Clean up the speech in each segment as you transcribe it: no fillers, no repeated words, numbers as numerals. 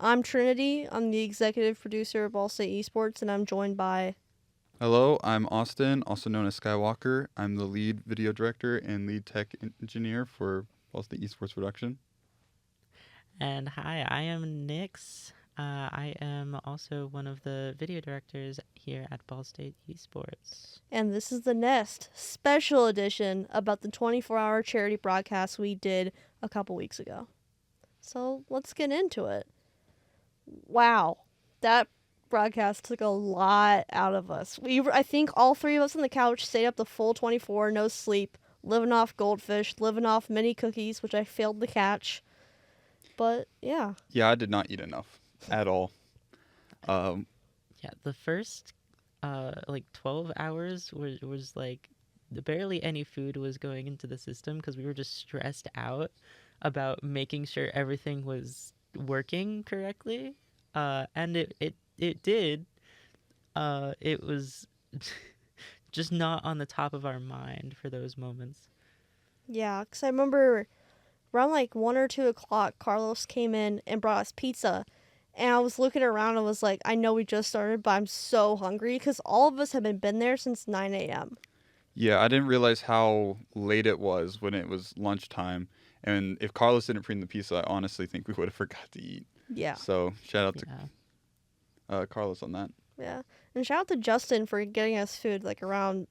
I'm Trinity. I'm the executive producer of Ball State Esports, and I'm joined by... Hello, I'm Austin, also known as Skywalker. I'm the lead video director and lead tech engineer for Ball State Esports production. And hi, I am Nix. I am also one of the video directors here at Ball State Esports. And this is The Nest, special edition about the 24-hour charity broadcast we did a couple weeks ago. So let's get into it. Wow, that broadcast took a lot out of us. I think all three of us on the couch stayed up the full 24, no sleep, living off goldfish, living off mini cookies, which I failed to catch. But yeah. Yeah, I did not eat enough at all. Yeah, the first 12 hours was like barely any food was going into the system because we were just stressed out about making sure everything was working correctly. And it did. It was just not on the top of our mind for those moments. Yeah, because I remember around 1 or 2 o'clock, Carlos came in and brought us pizza. And I was looking around and was like, I know we just started, but I'm so hungry because all of us have been there since 9 a.m. Yeah, I didn't realize how late it was when it was lunchtime. And if Carlos didn't bring the pizza, I honestly think we would have forgot to eat. Yeah. So shout out to Carlos on that. Yeah. And shout out to Justin for getting us food around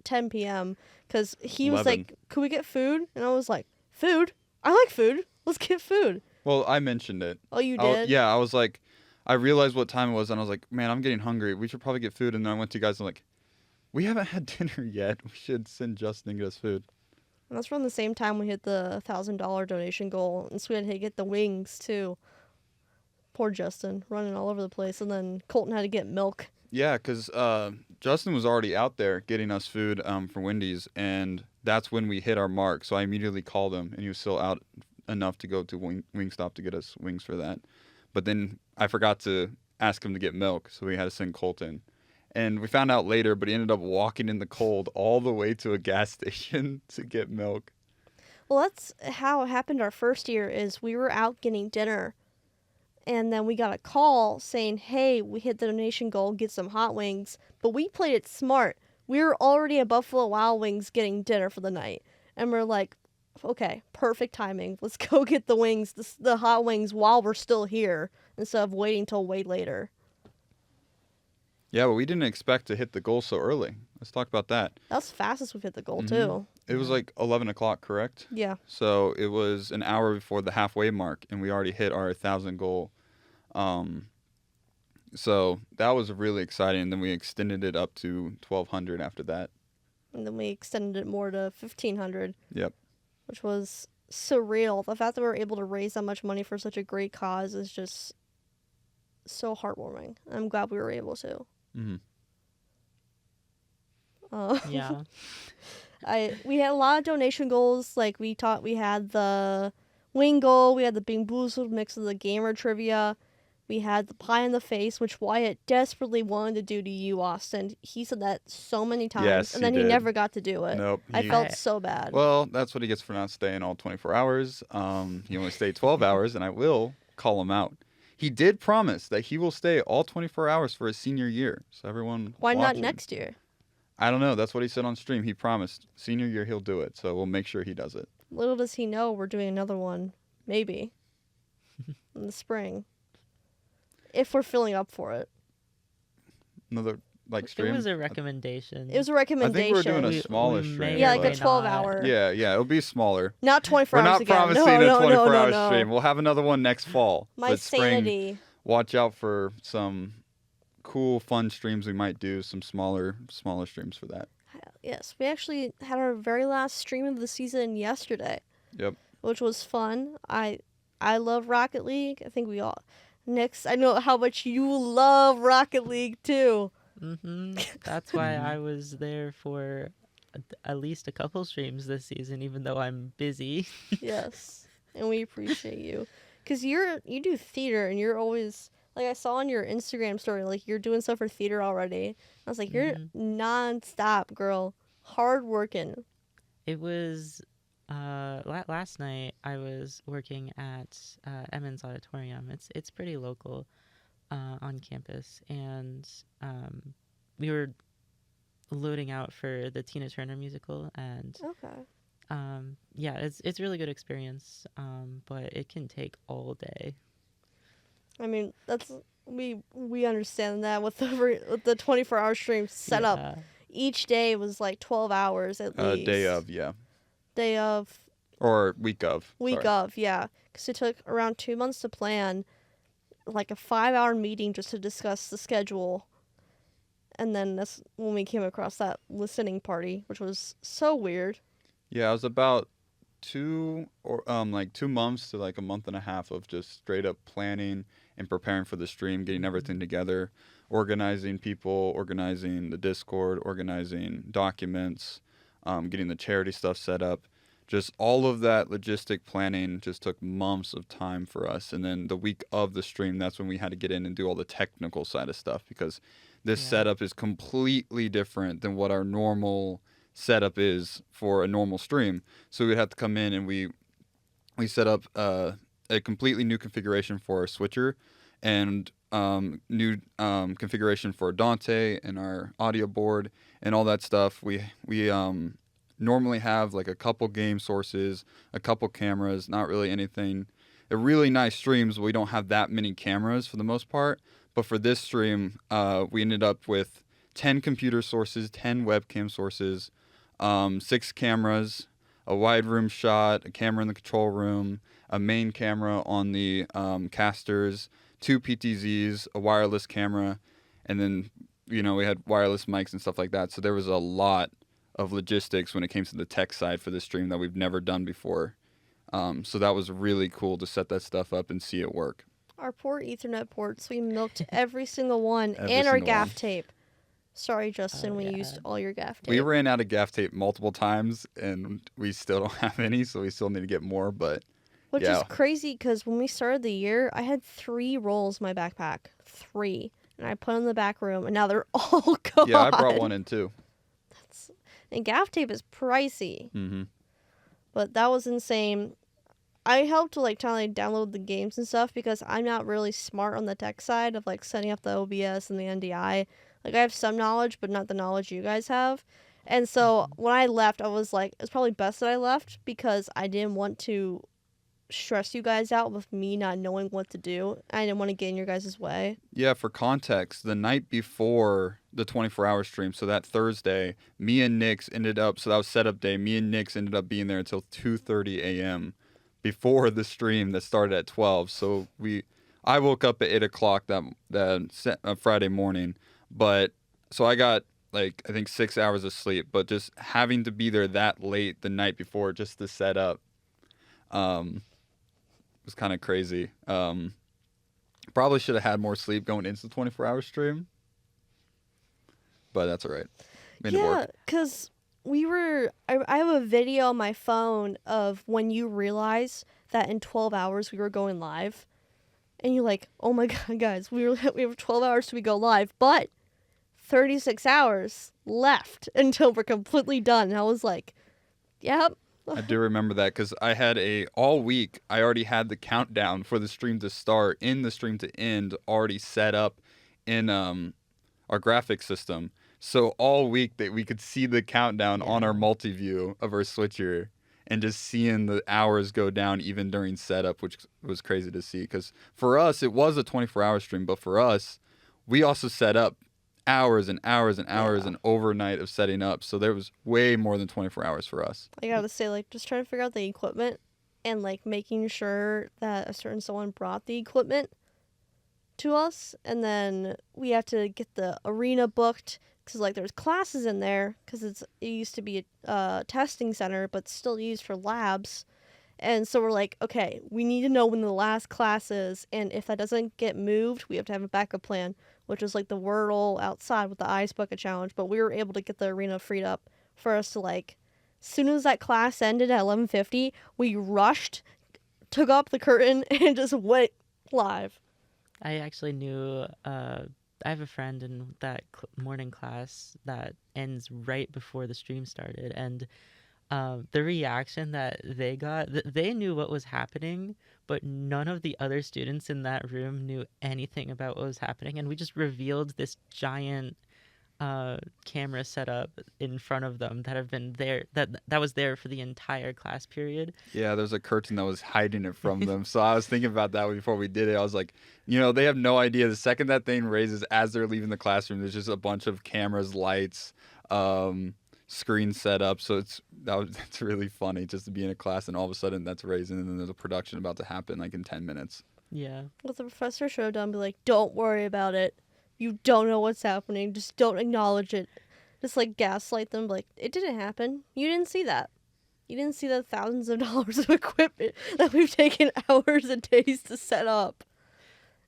10 p.m. because he was 11. like, could we get food? And I was like, food? I like food. Let's get food. Well, I mentioned it. Oh, you did? Yeah, I was like, I realized what time it was, and I was like, man, I'm getting hungry. We should probably get food. And then I went to you guys and I'm like, we haven't had dinner yet. We should send Justin and get us food. And that's around the same time we hit the $1,000 donation goal. And so we had to get the wings, too. Poor Justin, running all over the place. And then Colton had to get milk. Yeah, because Justin was already out there getting us food for Wendy's, and that's when we hit our mark. So I immediately called him, and he was still out enough to go to Wingstop to get us wings for that. But then I forgot to ask him to get milk, so we had to send Colton. And we found out later, but he ended up walking in the cold all the way to a gas station to get milk. Well, that's how it happened our first year is we were out getting dinner. And then we got a call saying, hey, we hit the donation goal, get some hot wings. But we played it smart. We were already at Buffalo Wild Wings getting dinner for the night. And we're like, okay, perfect timing. Let's go get the wings, the hot wings, while we're still here instead of waiting till way later. Yeah, but we didn't expect to hit the goal so early. Let's talk about that. That's the fastest we've hit the goal, too. It was 11 o'clock, correct? Yeah. So it was an hour before the halfway mark, and we already hit our 1,000 goal. So that was really exciting. And then we extended it up to 1,200 after that. And then we extended it more to 1,500. Yep. Which was surreal. The fact that we were able to raise that much money for such a great cause is just so heartwarming. I'm glad we were able to. Mm-hmm. Yeah. We had a lot of donation goals. We had the wing goal. We had the Bing Boozled mix of the gamer trivia. We had the pie in the face, which Wyatt desperately wanted to do to you, Austin. He said that so many times, Yes, and then he he did. never got to do it. Nope. I felt so bad. Well, that's what he gets for not staying all 24 hours. He only stayed 12 hours, and I will call him out. He did promise that he will stay all 24 hours for his senior year. So everyone Why not watching, next year? I don't know. That's what he said on stream. He promised senior year he'll do it. So we'll make sure he does it. Little does he know we're doing another one, maybe, in the spring. If we're filling up for it. Another stream? It was a recommendation. It was a recommendation. I think we're doing a smaller stream. Yeah, but- a 12-hour. Yeah, it'll be smaller. Not 24 We're hours not again. promising no, a 24-hour no. stream. We'll have another one next fall. My but spring, sanity. watch out for some cool, fun streams we might do. Some smaller streams for that. Yes, we actually had our very last stream of the season yesterday. Yep. Which was fun. I love Rocket League. I think we all... Nix, I know how much you love Rocket League, too. Mm-hmm. That's why I was there for at least a couple streams this season, even though I'm busy. Yes, and we appreciate you. Because you do theater, and you're always... I saw on your Instagram story, you're doing stuff for theater already. I was like, you're non-stop, girl. Hard working. It was Last night I was working at Emmons Auditorium. It's pretty local on campus, and we were loading out for the Tina Turner musical, and Okay. yeah, it's a really good experience, but it can take all day. I mean, that's we understand that with the 24-hour stream setup. Yeah. Each day was like 12 hours at least. Day of, yeah. Day of. Or week of. Week sorry. of, yeah. Because it took around 2 months to plan, like a 5-hour meeting just to discuss the schedule. And then that's when we came across that listening party, which was so weird. Yeah, it was about 2 months to like a month and a half of just straight up planning and preparing for the stream, getting everything together, organizing people, organizing the Discord, organizing documents, getting the charity stuff set up. Just all of that logistic planning just took months of time for us. And then the week of the stream, that's when we had to get in and do all the technical side of stuff, because this setup is completely different than what our normal setup is for a normal stream. So we'd have to come in and we set up a completely new configuration for our switcher, and new configuration for Dante and our audio board and all that stuff. We normally have like a couple game sources, a couple cameras, not really anything. They're really nice streams, but we don't have that many cameras for the most part. But for this stream, we ended up with 10 computer sources, 10 webcam sources, 6 cameras, a wide room shot, a camera in the control room, a main camera on the casters, 2 PTZs, a wireless camera, and then, we had wireless mics and stuff like that. So there was a lot of logistics when it came to the tech side for this stream that we've never done before. So that was really cool to set that stuff up and see it work. Our poor Ethernet ports, we milked every single one, Every and our single gaff one. tape. Sorry, Justin, we yeah. used all your gaff tape. We ran out of gaff tape multiple times, and we still don't have any, so we still need to get more. But Which yeah. is crazy, because when we started the year, I had 3 rolls in my backpack. 3. And I put them in the back room, and now they're all gone. Yeah, I brought one in too. And gaff tape is pricey. Mm-hmm. But that was insane. I helped to download the games and stuff, because I'm not really smart on the tech side of setting up the OBS and the NDI. I have some knowledge, but not the knowledge you guys have. And so when I left, I was like, it's probably best that I left, because I didn't want to stress you guys out with me not knowing what to do. I didn't want to get in your guys' way. Yeah, for context, the night before the 24-hour stream, so that Thursday, me and Nix ended up, so that was setup day, me and Nix ended up being there until 2:30 a.m. before the stream that started at 12. So I woke up at 8 o'clock that Friday morning, but so I got I think 6 hours of sleep, but just having to be there that late the night before just to set up was kind of crazy. Probably should have had more sleep going into the 24-hour stream, but that's all right. Made it work. Because I have a video on my phone of when you realize that in 12 hours we were going live, and you're like, oh my god, guys, we have 12 hours till we go live, but 36 hours left until we're completely done. And I was like, yep. I do remember that, because I had all week, I already had the countdown for the stream to start and the stream to end already set up in our graphics system. So all week that we could see the countdown on our multi-view of our switcher, and just seeing the hours go down even during setup, which was crazy to see. Because for us, it was a 24-hour stream, but for us, we also set up hours and hours and hours and overnight of setting up. So there was way more than 24 hours for us. I gotta say, just trying to figure out the equipment and making sure that a certain someone brought the equipment to us, and then we have to get the arena booked, because there's classes in there, because it used to be a testing center but still used for labs. And so we're like, okay, we need to know when the last class is, and if that doesn't get moved, we have to have a backup plan, which is the Wordle outside with the Ice Bucket Challenge. But we were able to get the arena freed up for us to, as soon as that class ended at 11:50, we rushed, took up the curtain, and just went live. I actually knew, I have a friend in that morning class that ends right before the stream started, and The reaction that they got, they knew what was happening, but none of the other students in that room knew anything about what was happening. And we just revealed this giant camera setup in front of them that have been there, that was there for the entire class period. Yeah, there's a curtain that was hiding it from them. So I was thinking about that before we did it. I was like, they have no idea. The second that thing raises as they're leaving the classroom, there's just a bunch of cameras, lights, screen set up. So it's really funny just to be in a class and all of a sudden that's raising and then there's a production about to happen like in 10 minutes. Yeah. Well, the professor should have done, be like, don't worry about it. You don't know what's happening. Just don't acknowledge it. Just like gaslight them. Like, it didn't happen. You didn't see that. You didn't see the thousands of dollars of equipment that we've taken hours and days to set up.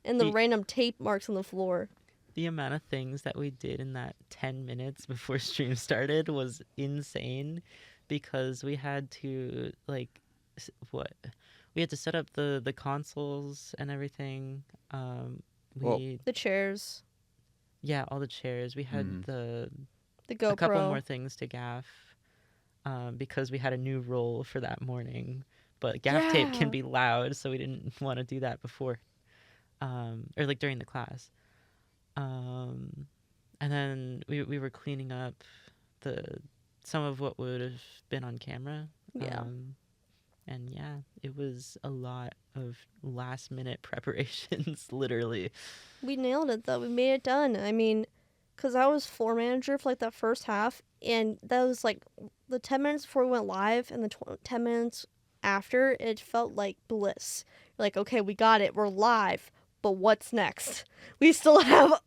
And the random tape marks on the floor. The amount of things that we did in that 10 minutes before stream started was insane, because we had to, We had to set up the consoles and everything. The chairs. Yeah, all the chairs. We had the GoPro. A couple more things to gaff, because we had a new role for that morning. But gaff tape can be loud, so we didn't want to do that before, or during the class. And then we were cleaning up some of what would have been on camera. Yeah. And yeah, it was a lot of last minute preparations, literally. We nailed it though. We made it done. I mean, because I was floor manager for that first half, and that was the 10 minutes before we went live and the 10 minutes after, it felt like bliss. Like, okay, we got it. We're live. But what's next? We still have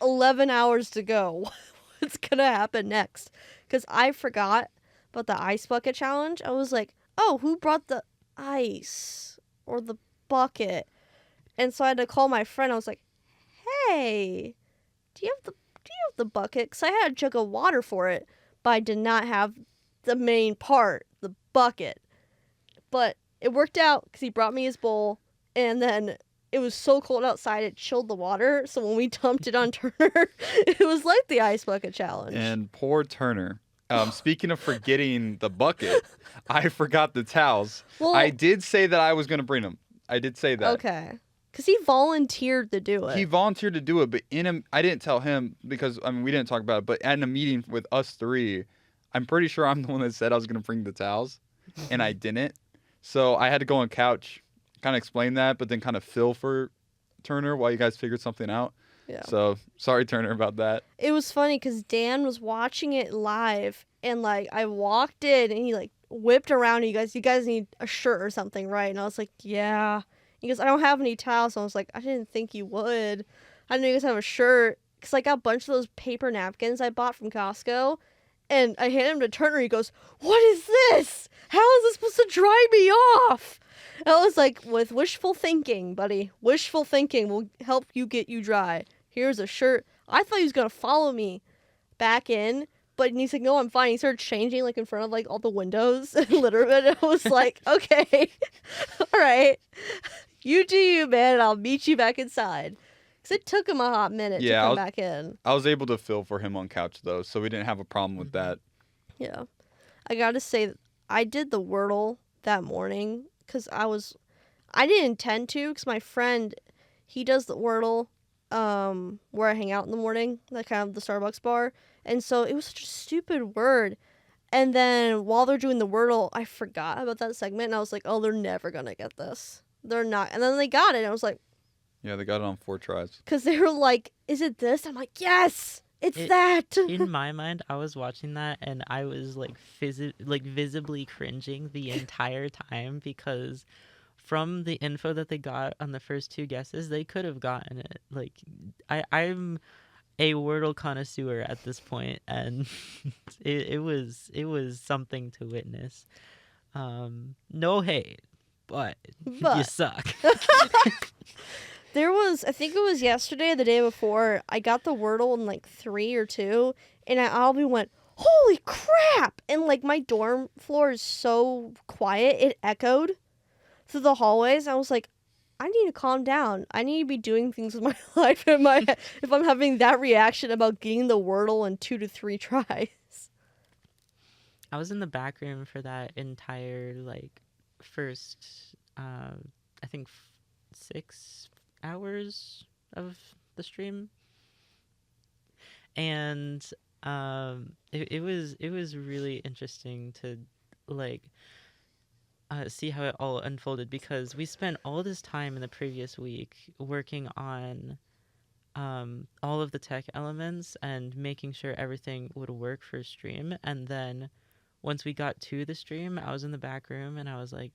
11 hours to go. What's going to happen next? Because I forgot about the ice bucket challenge. I was like, oh, who brought the ice or the bucket? And so I had to call my friend. I was like, hey, do you have the bucket? Because I had a jug of water for it, but I did not have the main part, the bucket. But it worked out because he brought me his bowl, and then it was so cold outside, it chilled the water. So when we dumped it on Turner, it was like the ice bucket challenge. And poor Turner. Speaking of forgetting the bucket, I forgot the towels. Well, I did say that I was going to bring them. I did say that. Okay. Because he volunteered to do it. He volunteered to do it, but I didn't tell him because, we didn't talk about it. But in a meeting with us three, I'm pretty sure I'm the one that said I was going to bring the towels, and I didn't. So I had to go on couch, kind of explain that, but then kind of fill for Turner while you guys figured something out. Yeah. So sorry, Turner, about that. It was funny because Dan was watching it live, and I walked in and he whipped around. You guys need a shirt or something, right? And I was like, yeah. He goes, I don't have any towels. So I was like, I didn't think you would. I didn't know you guys have a shirt, because I got a bunch of those paper napkins I bought from Costco, and I handed him to Turner. He goes, what is this? How is this supposed to dry me off? And I was like, with wishful thinking, buddy. Wishful thinking will help you get you dry. Here's a shirt. I thought he was going to follow me back in, but he's like, no, I'm fine. He started changing in front of all the windows and literally. I was like, okay, all right. You do you, man, and I'll meet you back inside. Because it took him a hot minute to come back in. I was able to fill for him on couch, though, so we didn't have a problem with that. Yeah. I got to say, I did the Wordle that morning because I didn't intend to, because my friend, he does the Wordle where I hang out in the morning, the Starbucks bar. And so it was such a stupid word. And then while they're doing the Wordle, I forgot about that segment, and I was like, oh, they're never going to get this. They're not. And then they got it, and I was like... Yeah, they got it on 4 tries. Because they were like, is it this? I'm like, yes, it's that. In my mind, I was watching that, and I was visibly cringing the entire time, because from the info that they got on the first 2 guesses, they could have gotten it. I'm a Wordle connoisseur at this point, and it was something to witness. No hate, but you suck. There was, I think it was yesterday or the day before, I got the Wordle in 3 or 2, and I went, holy crap! And my dorm floor is so quiet, it echoed through the hallways. I was like, I need to calm down. I need to be doing things with my life in my head if I'm having that reaction about getting the Wordle in 2 to 3 tries. I was in the back room for that entire like first I think 6 hours of the stream, and it was really interesting to like see how it all unfolded, because we spent all this time in the previous week working on all of the tech elements and making sure everything would work for stream. And then once we got to the stream, I was in the back room and I was like,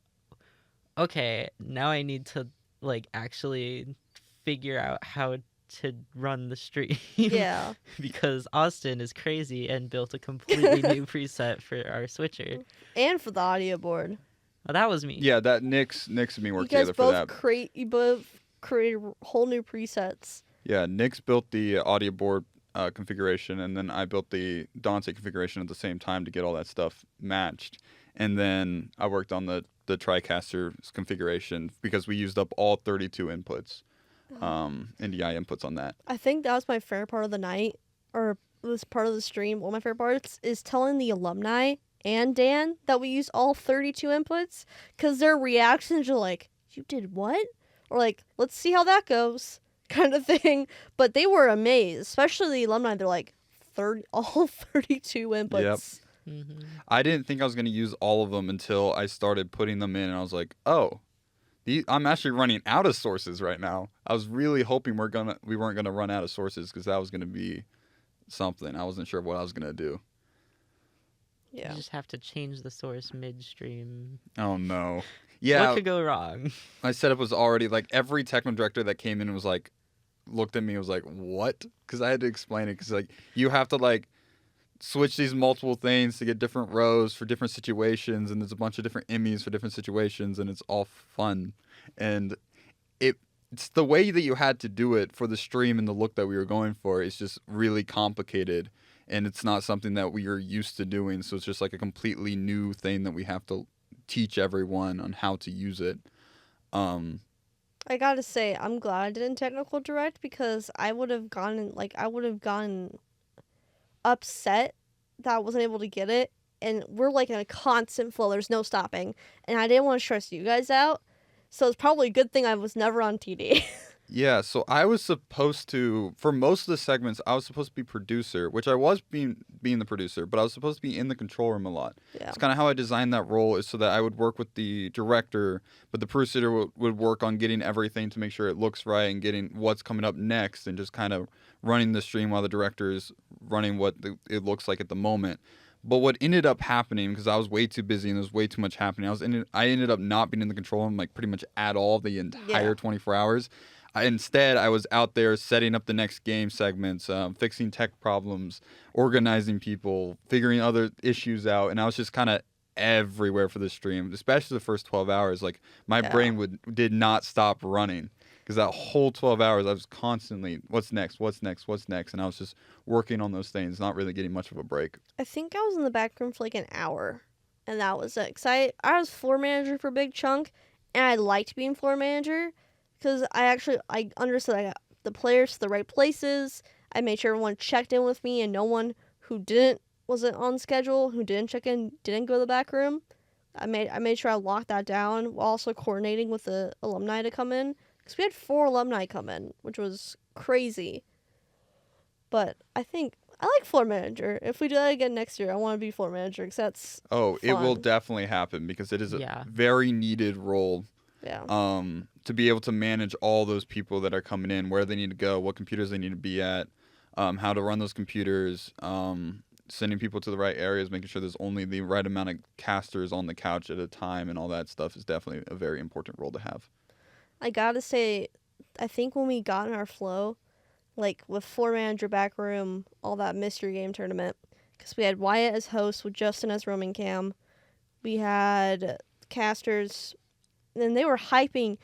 okay, now I need to like actually figure out how to run the stream. Yeah. Because Austin is crazy and built a completely new preset for our switcher. And for the audio board. Well, that was me. Yeah, that Nick's and me worked You guys together for that. you both created whole new presets. Yeah, Nick's built the audio board configuration, and then I built the Dante configuration at the same time to get all that stuff matched. And then I worked on the TriCaster's configuration because we used up all 32 inputs, NDI inputs on that. I think that was my favorite part of the night, or this part of the stream. One of my favorite parts is telling the alumni and Dan that we used all 32 inputs, because their reactions are like, "You did what?" Or like, "Let's see how that goes," kind of thing. But they were amazed, especially the alumni. They're like, all 32 inputs. Yep. Mm-hmm. I didn't think I was going to use all of them until I started putting them in, and I was like, oh, I'm actually running out of sources right now. I was really hoping we weren't gonna run out of sources, because that was gonna be something. I wasn't sure what I was gonna do. Yeah. You just have to change the source midstream. Oh no. Yeah. What could go wrong? My setup was already like, every technical director that came in was like, looked at me and was like, what? Because I had to explain it, because like you have to like switch these multiple things to get different rows for different situations, and there's a bunch of different IMEs for different situations, and it's all fun. And it's the way that you had to do it for the stream and the look that we were going for is just really complicated, and it's not something that we are used to doing, so it's just like a completely new thing that we have to teach everyone on how to use it. I gotta say, I'm glad I didn't technical direct, because I would have gotten upset that I wasn't able to get it, and we're like in a constant flow. There's no stopping, and I didn't want to stress you guys out, so it's probably a good thing I was never on TD. Yeah, so I was supposed to, for most of the segments, I was supposed to be producer, which I was being the producer, but I was supposed to be in the control room a lot. Yeah. It's kind of how I designed that role, is so that I would work with the director, but the producer would work on getting everything to make sure it looks right and getting what's coming up next, and just kind of running the stream while the director is running what it looks like at the moment. But what ended up happening, because I was way too busy and there was way too much happening, I ended up not being in the control room like pretty much at all the entire 24 hours. Instead, I was out there setting up the next game segments, fixing tech problems, organizing people, figuring other issues out, and I was just kind of everywhere for the stream, especially the first 12 hours. Like, my brain did not stop running, because that whole 12 hours I was constantly, what's next, and I was just working on those things, not really getting much of a break. I think I was in the back room for like an hour, and that was it. 'Cause I was floor manager for a big chunk, and I liked being floor manager, because I understood I got the players to the right places. I made sure everyone checked in with me, and no one who wasn't on schedule, who didn't check in, didn't go to the back room. I made sure I locked that down, while also coordinating with the alumni to come in, because we had 4 alumni come in, which was crazy. But I think I like floor manager. If we do that again next year, I want to be floor manager, because that's it will fun. definitely happen, because it is a very needed role. Yeah. To be able to manage all those people that are coming in, where they need to go, what computers they need to be at, how to run those computers, sending people to the right areas, making sure there's only the right amount of casters on the couch at a time, and all that stuff is definitely a very important role to have. I gotta say, I think when we got in our flow, like with floor manager, back room, all that mystery game tournament, because we had Wyatt as host with Justin as roaming cam, we had casters, and they were hyping.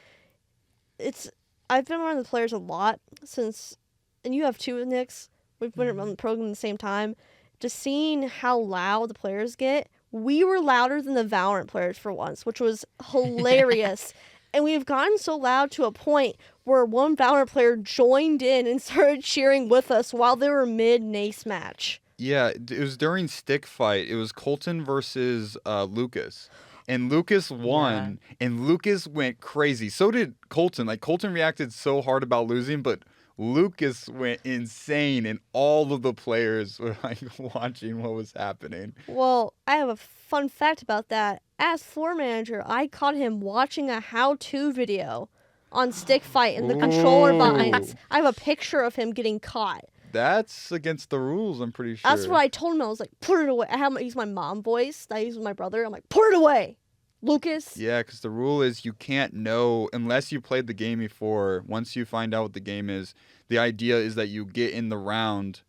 I've been around the players a lot since, and you have 2 Nicks. We've been around the program at the same time. Just seeing how loud the players get, we were louder than the Valorant players for once, which was hilarious. And we've gotten so loud to a point where one Valorant player joined in and started cheering with us while they were mid-Nace match. Yeah, it was during stick fight. It was Colton versus Lucas. And Lucas won, and Lucas went crazy. So did Colton. Like, Colton reacted so hard about losing, but Lucas went insane, and all of the players were, like, watching what was happening. Well, I have a fun fact about that. As floor manager, I caught him watching a how-to video on stick fight, and the controller binds. I have a picture of him getting caught. That's against the rules, I'm pretty sure. That's what I told him. I was like, put it away. I use my mom voice that I use with my brother. I'm like, put it away, Lucas. Yeah, because the rule is you can't know unless you played the game before. Once you find out what the game is, the idea is that you get in the round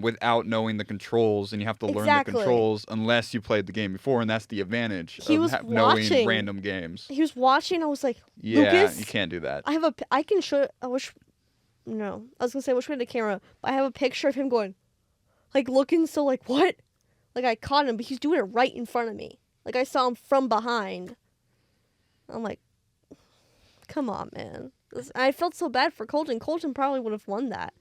without knowing the controls, and you have to learn the controls unless you played the game before, and that's the advantage of knowing random games. He was watching. I was like, yeah, Lucas, you can't do that. I can show. I wish. No, I was gonna say I wish we had a camera, but I have a picture of him going, like, looking so like what? Like, I caught him, but he's doing it right in front of me. Like, I saw him from behind. I'm like, come on, man. I felt so bad for Colton. Colton probably would have won that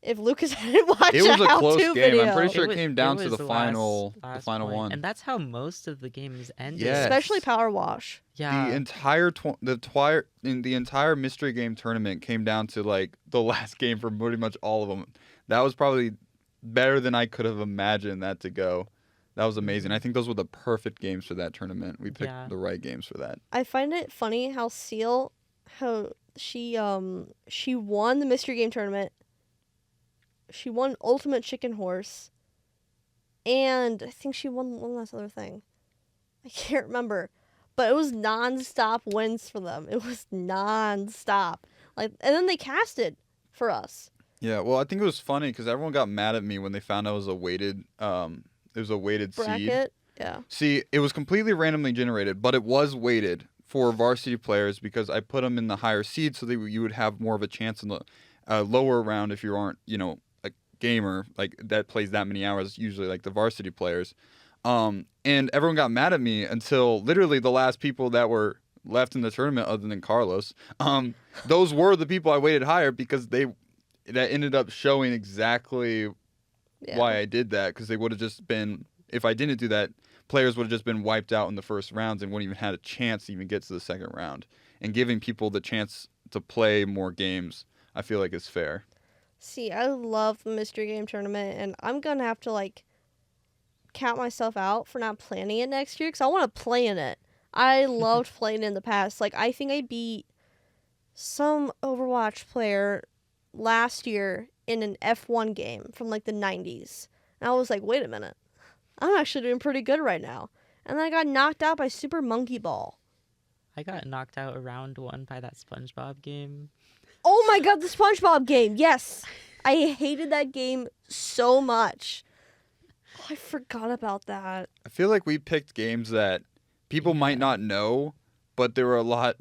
if Lucas hadn't watched it was a close game. Video. I'm pretty sure it came down to the final one. And that's how most of the games ended. Yes. Especially Power Wash. Yeah. The entire mystery game tournament came down to, like, the last game for pretty much all of them. That was probably better than I could have imagined that to go. That was amazing. I think those were the perfect games for that tournament. We picked the right games for that. I find it funny how Seal, how she won the mystery game tournament. She won Ultimate Chicken Horse, and I think she won one last other thing. I can't remember, but it was non-stop wins for them. It was non-stop. Like, and then they casted for us. Yeah, well, I think it was funny because everyone got mad at me when they found out it was a weighted Bracket. seed. Yeah. See, it was completely randomly generated, but it was weighted for varsity players because I put them in the higher seed so that you would have more of a chance in the lower round if you aren't, a gamer like that plays that many hours, usually like the varsity players. And everyone got mad at me until literally the last people that were left in the tournament, other than Carlos, those were the people I weighted higher because that ended up showing exactly why I did that, because they would have just been, if I didn't do that, players would have just been wiped out in the first rounds and wouldn't even had a chance to even get to the second round. And giving people the chance to play more games, I feel like is fair. See, I love the mystery game tournament, and I'm gonna have to like count myself out for not planning it next year because I want to play in it. I loved playing in the past. Like, I think I beat some Overwatch player last year in an F1 game from like the 90s. And I was like, wait a minute. I'm actually doing pretty good right now. And then I got knocked out by Super Monkey Ball. I got knocked out round 1 by that SpongeBob game. Oh my god, the SpongeBob game. Yes. I hated that game so much. Oh, I forgot about that. I feel like we picked games that people might not know, but they were a lot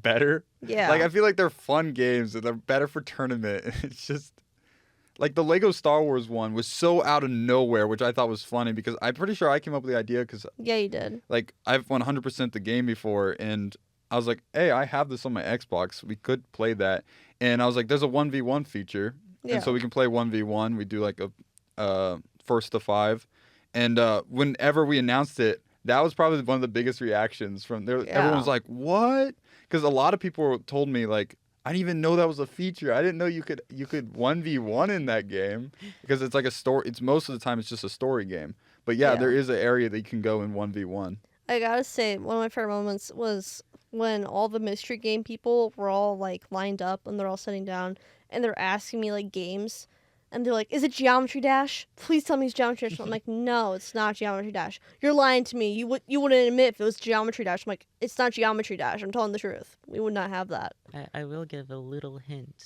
better. Yeah. Like, I feel like they're fun games and they're better for tournament. It's just like the Lego Star Wars one was so out of nowhere, which I thought was funny because I'm pretty sure I came up with the idea because yeah, you did. Like, I've 100% the game before, and I was like, hey, I have this on my Xbox. We could play that. And I was like, there's a 1v1 feature. Yeah. And so we can play 1v1. We do like a first to 5. And whenever we announced it, that was probably one of the biggest reactions from there. Yeah. Everyone was like, what? Because a lot of people told me, like, I didn't even know that was a feature. I didn't know you could 1v1 in that game because it's like a story. It's most of the time it's just a story game. But yeah, there is an area that you can go in 1v1. I gotta say, one of my favorite moments was when all the mystery game people were all like lined up and they're all sitting down and they're asking me like games. And they're like, is it Geometry Dash? Please tell me it's Geometry Dash. I'm like, no, it's not Geometry Dash. You're lying to me. You wouldn't admit if it was Geometry Dash. I'm like, it's not Geometry Dash. I'm telling the truth. We would not have that. I will give a little hint.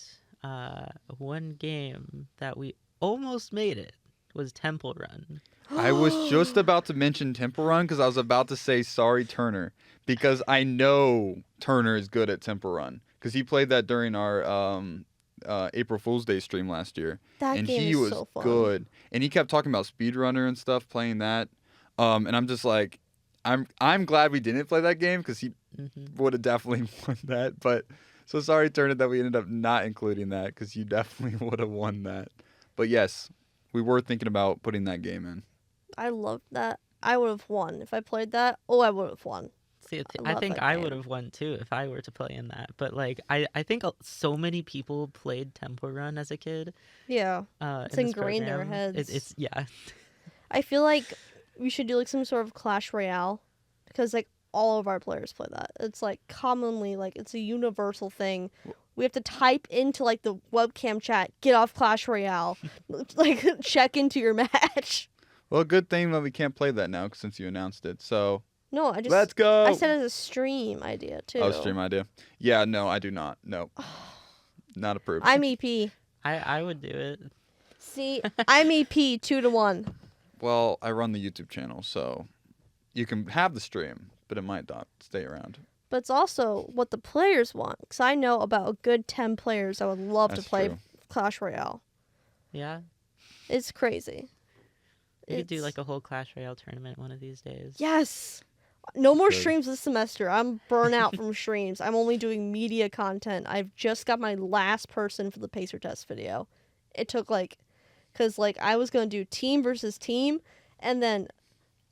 One game that we almost made it was Temple Run. I was just about to mention Temple Run because I was about to say sorry, Turner, because I know Turner is good at Temple Run because he played that during our April Fool's Day stream last year. That game he is was so fun. good. And he kept talking about Speedrunner and stuff, playing that. And I'm just like, I'm glad we didn't play that game because he would have definitely won that. But so sorry, Turner, that we ended up not including that because you definitely would have won that. But yes, we were thinking about putting that game in. I love that. I would have won if I played that. Oh, I would have won. See, I I love think that I game. would have won too if I were to play in that. But like, I think so many people played Temple Run as a kid. Yeah, it's In this ingrained in our program. heads. It's yeah. I feel like we should do like some sort of Clash Royale because like all of our players play that. It's like commonly like it's a universal thing. We have to type into like the webcam chat, get off Clash Royale, like check into your match. Well, good thing that we can't play that now since you announced it. So No, I just let's go. I said it as a stream idea too. Oh, stream idea. Yeah, no, I do not. No, not approved. I'm EP. I would do it. See, I'm EP 2-1. Well, I run the YouTube channel, so you can have the stream, but it might not stay around. But it's also what the players want. Because I know about a good 10 players that would love That's to play true. Clash Royale. Yeah. It's crazy. We could do like a whole Clash Royale tournament one of these days. Yes. No more Good. streams this semester. I'm burnt out from streams. I'm only doing media content. I've just got my last person for the Pacer test video. It took like, because like I was going to do team versus team, and then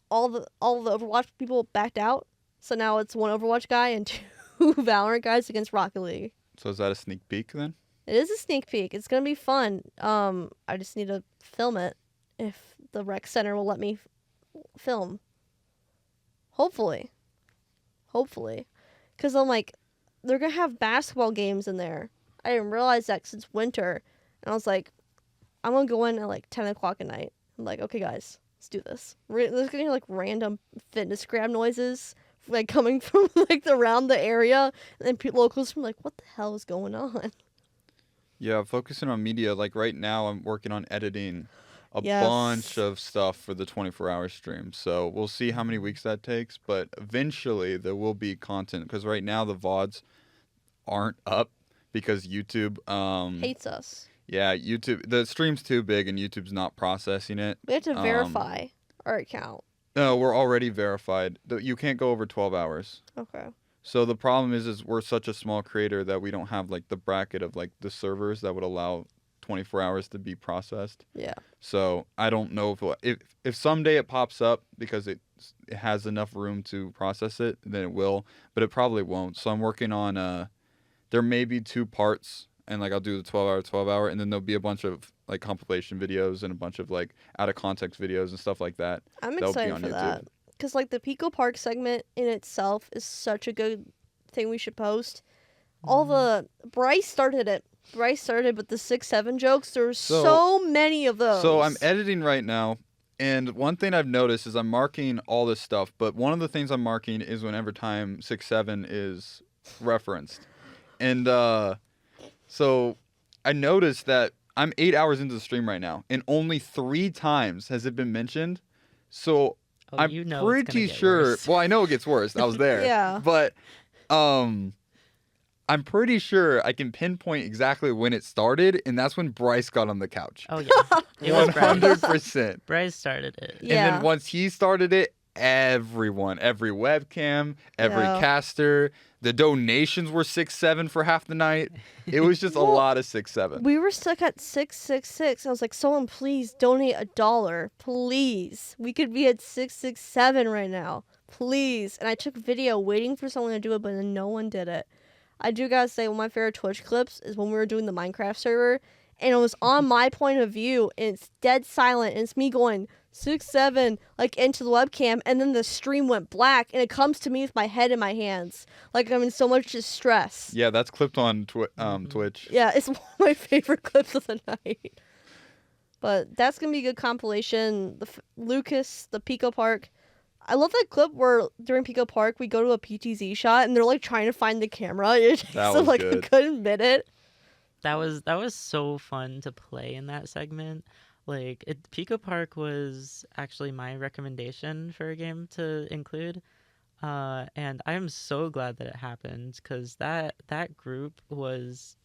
all the Overwatch people backed out. So now it's one Overwatch guy and 2 Valorant guys against Rocket League. So is that a sneak peek then? It is a sneak peek. It's going to be fun. I just need to film it if the rec center will let me film. Hopefully. Because I'm like, they're going to have basketball games in there. I didn't realize that since winter. And I was like, I'm going to go in at like 10 o'clock at night. I'm like, okay, guys, let's do this. There's going to be like random fitness grab noises like coming from like around the area. And then locals from like, what the hell is going on? Yeah, focusing on media. Like right now, I'm working on editing a Yes. bunch of stuff for the 24-hour stream. So we'll see how many weeks that takes. But eventually, there will be content. Because right now, the VODs aren't up because YouTube... Hates us. Yeah, YouTube... The stream's too big and YouTube's not processing it. We have to verify our account. No, we're already verified. You can't go over 12 hours. Okay. So the problem is we're such a small creator that we don't have like the bracket of like the servers that would allow 24 hours to be processed. Yeah. So I don't know if someday it pops up because it has enough room to process it, then it will, but it probably won't. So I'm working on there may be 2 parts, and like I'll do the 12 hour, and then there'll be a bunch of like compilation videos and a bunch of like out of context videos and stuff like that. I'm That'll be excited on for YouTube. that. Because, like, the Pico Park segment in itself is such a good thing we should post. All the... Bryce started it. Bryce started with the 6-7 jokes. There's so many of those. So I'm editing right now, and one thing I've noticed is I'm marking all this stuff, but one of the things I'm marking is whenever time 6-7 is referenced. And so I noticed that I'm 8 hours into the stream right now, and only 3 times has it been mentioned. So I'm you know it's pretty gonna get sure. worse. Well, I know it gets worse. I was there. Yeah. But I'm pretty sure I can pinpoint exactly when it started, and that's when Bryce got on the couch. Oh yeah, it was Bryce. 100%. Bryce started it. Yeah. And then once he started it, everyone, every webcam, every Yeah. caster, the donations were 6-7 for half the night. It was just a lot of 6-7. We were stuck at 666. I was like, someone please donate $1. Please. We could be at 667 right now. Please. And I took video waiting for someone to do it, but then no one did it. I do gotta say, one of my favorite Twitch clips is when we were doing the Minecraft server, and it was on my point of view, and it's dead silent, and it's me going 6-7 like into the webcam, and then the stream went black, and it comes to me with my head in my hands, like I'm in so much distress. Yeah, that's clipped on Twitch. Yeah, it's one of my favorite clips of the night. But that's gonna be a good compilation. Lucas, the Pico Park. I love that clip where during Pico Park we go to a PTZ shot and they're like trying to find the camera. It takes That them was like good. a good minute. That was so fun to play in that segment. Like Pico Park was actually my recommendation for a game to include, and I am so glad that it happened because that group was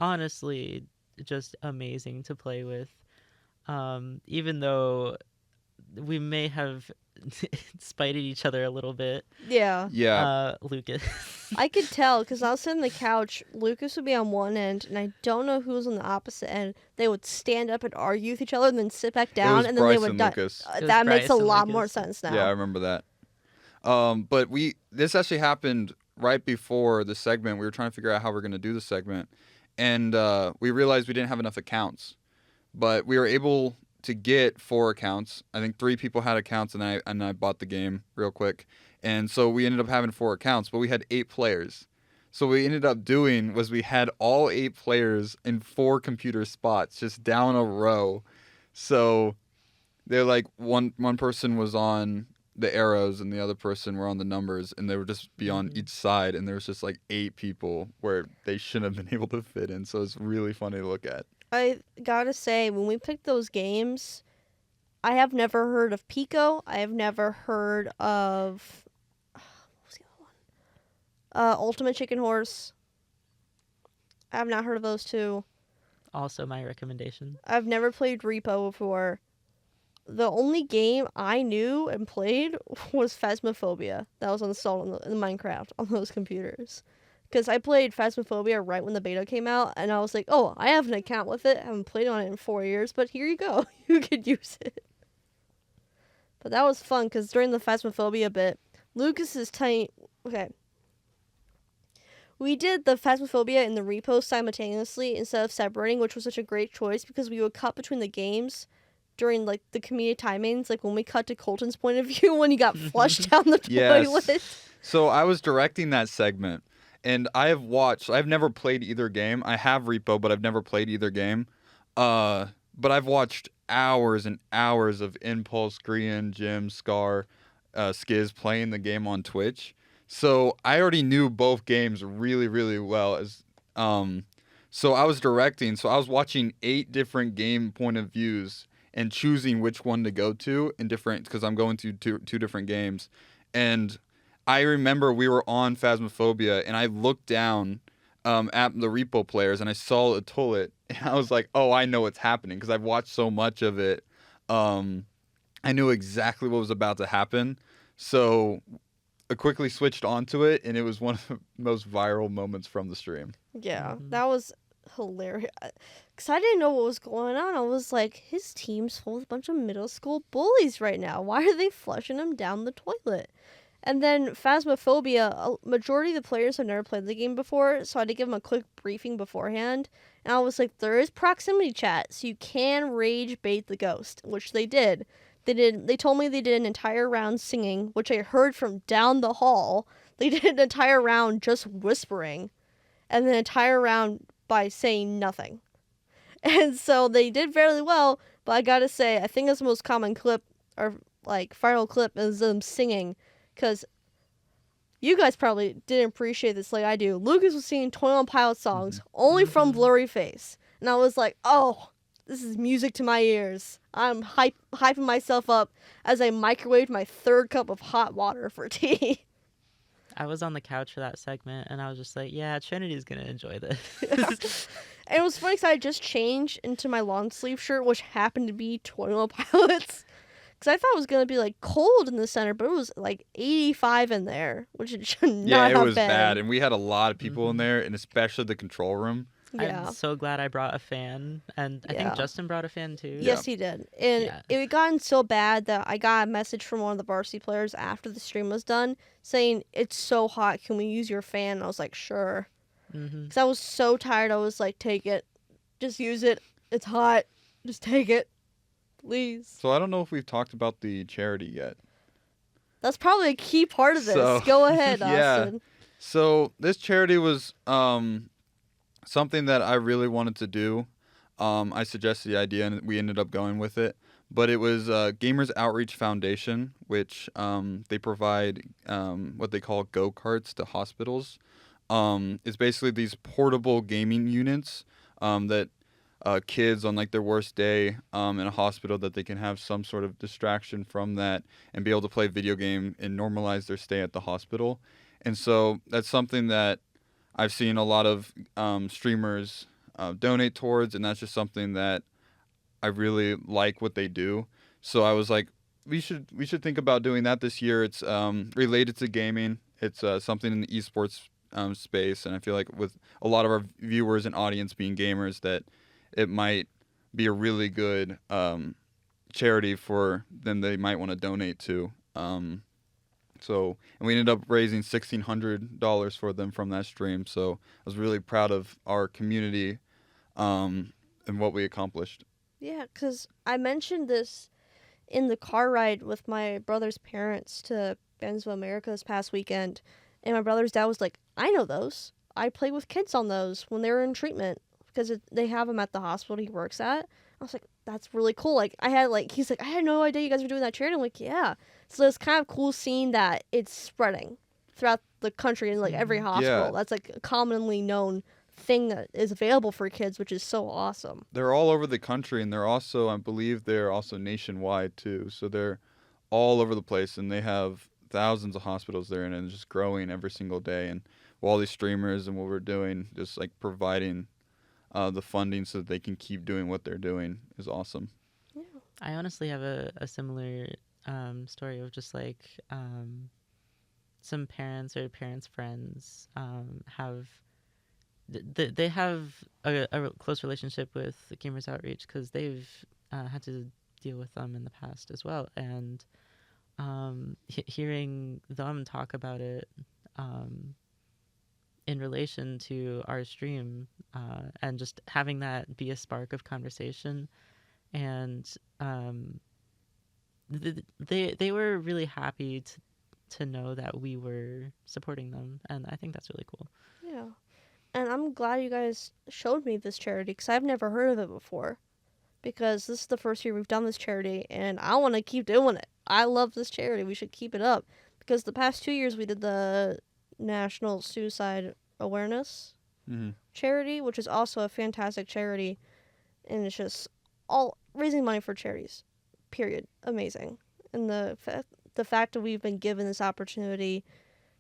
honestly just amazing to play with. Even though we may have spited each other a little bit. Yeah. Yeah. Lucas. I could tell because I was sitting on the couch. Lucas would be on one end, and I don't know who was on the opposite end. They would stand up and argue with each other, and then sit back It was down, and then Bryce they would and die. Lucas. It was That makes a Bryce and lot more Lucas. sense now. Yeah, I remember that. But this actually happened right before the segment. We were trying to figure out how we're going to do the segment, and we realized we didn't have enough accounts. But we were able to get 4 accounts. I think 3 people had accounts, and I bought the game real quick. And so we ended up having 4 accounts, but we had 8 players. So what we ended up doing was we had all 8 players in 4 computer spots, just down a row. So they're like one person was on the arrows and the other person were on the numbers, and they would just be on each side, and there was just like 8 people where they shouldn't have been able to fit in. So it's really funny to look at. I gotta say, when we picked those games, I have never heard of Pico. I have never heard of what was the other one? Ultimate Chicken Horse. I have not heard of those 2. Also my recommendation. I've never played Repo before. The only game I knew and played was Phasmophobia. That was installed in Minecraft on those computers. Because I played Phasmophobia right when the beta came out, and I was like, oh, I have an account with it. I haven't played on it in 4 years, but here you go. You could use it. But that was fun, because during the Phasmophobia bit, Lucas's tiny... Okay. We did the Phasmophobia and the Repo simultaneously instead of separating, which was such a great choice, because we would cut between the games during, like, the comedic timings, like when we cut to Colton's point of view when he got flushed down the toilet. So I was directing that segment. And I've never played either game. I have Repo, but I've never played either game. But I've watched hours and hours of Impulse, Grian, Jim, Scar, Skiz playing the game on Twitch. So I already knew both games really, really well. So I was directing. So I was watching 8 different game point of views and choosing which one to go to because I'm going to two different games. And I remember we were on Phasmophobia, and I looked down at the Repo players, and I saw a toilet, and I was like, oh, I know what's happening, because I've watched so much of it. I knew exactly what was about to happen, so I quickly switched onto it, and it was one of the most viral moments from the stream. Yeah, that was hilarious. Because I didn't know what was going on. I was like, his team's full of a bunch of middle school bullies right now. Why are they flushing him down the toilet? And then Phasmophobia, a majority of the players have never played the game before, so I had to give them a quick briefing beforehand. And I was like, there is proximity chat, so you can rage bait the ghost, which they did. They told me they did an entire round singing, which I heard from down the hall. They did an entire round just whispering, and an entire round by saying nothing. And so they did fairly well, but I gotta say, I think it's the most common clip, or like viral clip, is them singing. Because you guys probably didn't appreciate this like I do. Lucas was singing 21 Pilots songs only from Blurry Face. And I was like, oh, this is music to my ears. I'm hyping myself up as I microwaved my 3rd cup of hot water for tea. I was on the couch for that segment, and I was just like, yeah, Trinity's going to enjoy this. And it was funny because I just changed into my long sleeve shirt, which happened to be 21 Pilots. Because I thought it was going to be, like, cold in the center, but it was, like, 85 in there, which it should not have been. Yeah, it was bad. And we had a lot of people in there, and especially the control room. Yeah. I'm so glad I brought a fan, and I think Justin brought a fan, too. Yes, he did. And it had gotten so bad that I got a message from one of the varsity players after the stream was done saying, it's so hot, can we use your fan? And I was like, sure. Because I was so tired, I was like, take it. Just use it. It's hot. Just take it. Please. So I don't know if we've talked about the charity yet. That's probably a key part of this. Go ahead, Austin. Yeah. So this charity was something that I really wanted to do. I suggested the idea, and we ended up going with it. But it was Gamers Outreach Foundation, which they provide what they call go-karts to hospitals. It's basically these portable gaming units that kids on like their worst day in a hospital, that they can have some sort of distraction from that and be able to play video game and normalize their stay at the hospital. And so that's something that I've seen a lot of streamers donate towards, and that's just something that I really like what they do. So I was like, we should think about doing that this year. It's related to gaming. It's something in the esports space, and I feel like with a lot of our viewers and audience being gamers, that it might be a really good charity for them they might want to donate to. So, and we ended up raising $1,600 for them from that stream. So I was really proud of our community and what we accomplished. Yeah, because I mentioned this in the car ride with my brother's parents to Benzo America this past weekend, and my brother's dad was like, I know those. I played with kids on those when they were in treatment because they have them at the hospital he works at. I was like, that's really cool. Like, he's like, I had no idea you guys were doing that charity. I'm like, yeah. So it's kind of cool seeing that it's spreading throughout the country in like every hospital. Yeah. That's like a commonly known thing that is available for kids, which is so awesome. They're all over the country, and they're also, I believe, they're also nationwide too. So they're all over the place, and they have thousands of hospitals there, and it's just growing every single day. And all these streamers and what we're doing, just like providing the funding so that they can keep doing what they're doing, is awesome. Yeah. I honestly have a similar story of just like some parents or parents' friends have they have a close relationship with Gamers Outreach because they've had to deal with them in the past as well, and hearing them talk about it in relation to our stream and just having that be a spark of conversation, and they were really happy to know that we were supporting them, and I think that's really cool. Yeah. And I'm glad you guys showed me this charity because I've never heard of it before. Because this is the first year we've done this charity, and I want to keep doing it. I love this charity. We should keep it up. Because the past 2 years we did the National Suicide Awareness charity, which is also a fantastic charity. And it's just all raising money for charities. Period. Amazing. And the fact that we've been given this opportunity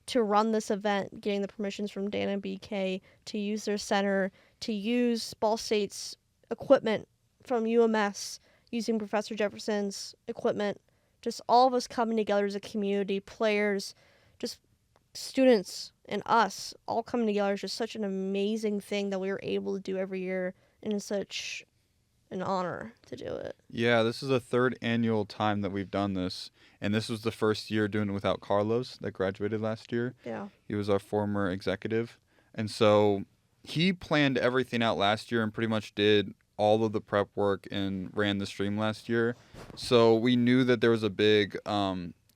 to run this event, getting the permissions from Dan and BK, to use their center, to use Ball State's equipment from UMS, using Professor Jefferson's equipment, just all of us coming together as a community, players, just students and us all coming together is just such an amazing thing that we were able to do every year, and it's such an honor to do it. Yeah, this is the third annual time that we've done this, and this was the first year doing it without Carlos that graduated last year. Yeah. He was our former executive, and so he planned everything out last year and pretty much did all of the prep work and ran the stream last year. So we knew that there was a big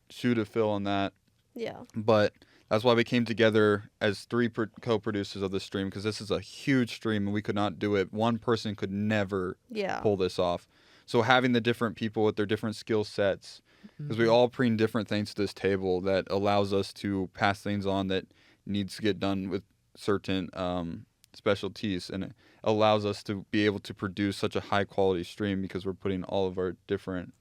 shoe to fill on that. Yeah. But that's why we came together as three co-producers of the stream, because this is a huge stream and we could not do it. One person could never pull this off. So having the different people with their different skill sets, because we all bring different things to this table that allows us to pass things on that needs to get done with certain specialties, and it allows us to be able to produce such a high quality stream because we're putting all of our different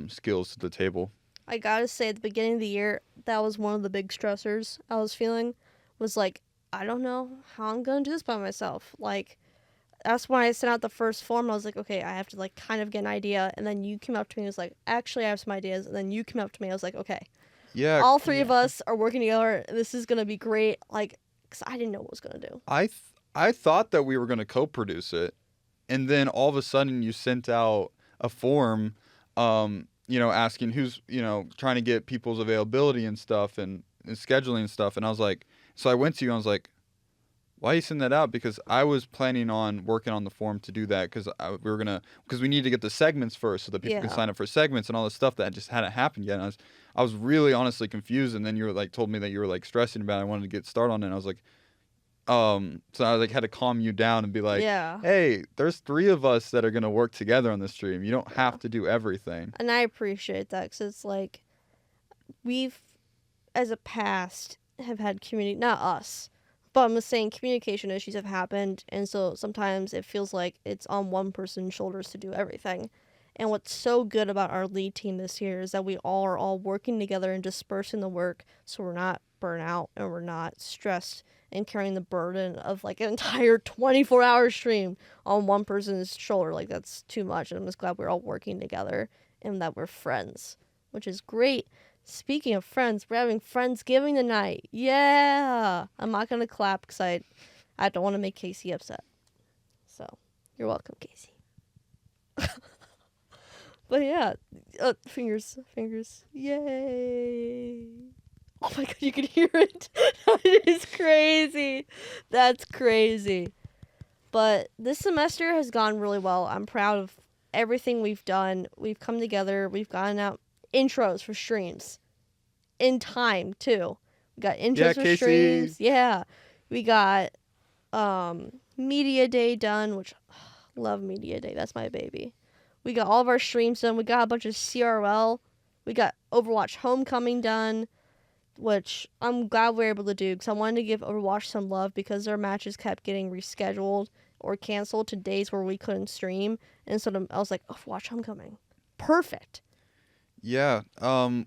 skills to the table. I gotta say, at the beginning of the year, that was one of the big stressors I was feeling, was like, I don't know how I'm gonna do this by myself. Like, that's when I sent out the first form. I was like, okay, I have to like kind of get an idea, and then you came up to me and was like, actually, I have some ideas, and then you came up to me. I was like, okay, yeah, all three of us are working together. This is gonna be great. Like, because I didn't know what I was gonna do. I thought that we were gonna co-produce it, and then all of a sudden you sent out a form, asking who's, trying to get people's availability and stuff and scheduling and stuff. And I was like, so I went to you and I was like, why you send that out? Because I was planning on working on the form to do that because we need to get the segments first so that people can sign up for segments and all this stuff that just hadn't happened yet. And I was really honestly confused. And then you were like, told me that you were like stressing about it. I wanted to get started on it. And I was like, so I like had to calm you down and be like, hey, there's three of us that are going to work together on the stream. You don't have to do everything. And I appreciate that because it's like we've, as a past, have had community, not us, but I'm just saying communication issues have happened. And so sometimes it feels like it's on one person's shoulders to do everything. And what's so good about our lead team this year is that we are all working together and dispersing the work so we're not burnt out and we're not stressed and carrying the burden of like an entire 24-hour stream on one person's shoulder. Like, that's too much. And I'm just glad we're all working together and that we're friends, which is great. Speaking of friends, we're having Friendsgiving tonight. Yeah! I'm not going to clap because I don't want to make Casey upset. So, you're welcome, Casey. But yeah, fingers. Yay! Oh my god, you can hear it. That is crazy. That's crazy. But this semester has gone really well. I'm proud of everything we've done. We've come together. We've gotten out intros for streams in time too. We got intros for Casey. streams. Yeah. We got media day done, which love media day. That's my baby. We got all of our streams done. We got a bunch of CRL. We got Overwatch Homecoming done, which I'm glad we were able to do because I wanted to give Overwatch some love because their matches kept getting rescheduled or canceled to days where we couldn't stream. And so I was like, Overwatch Homecoming. Perfect. Yeah,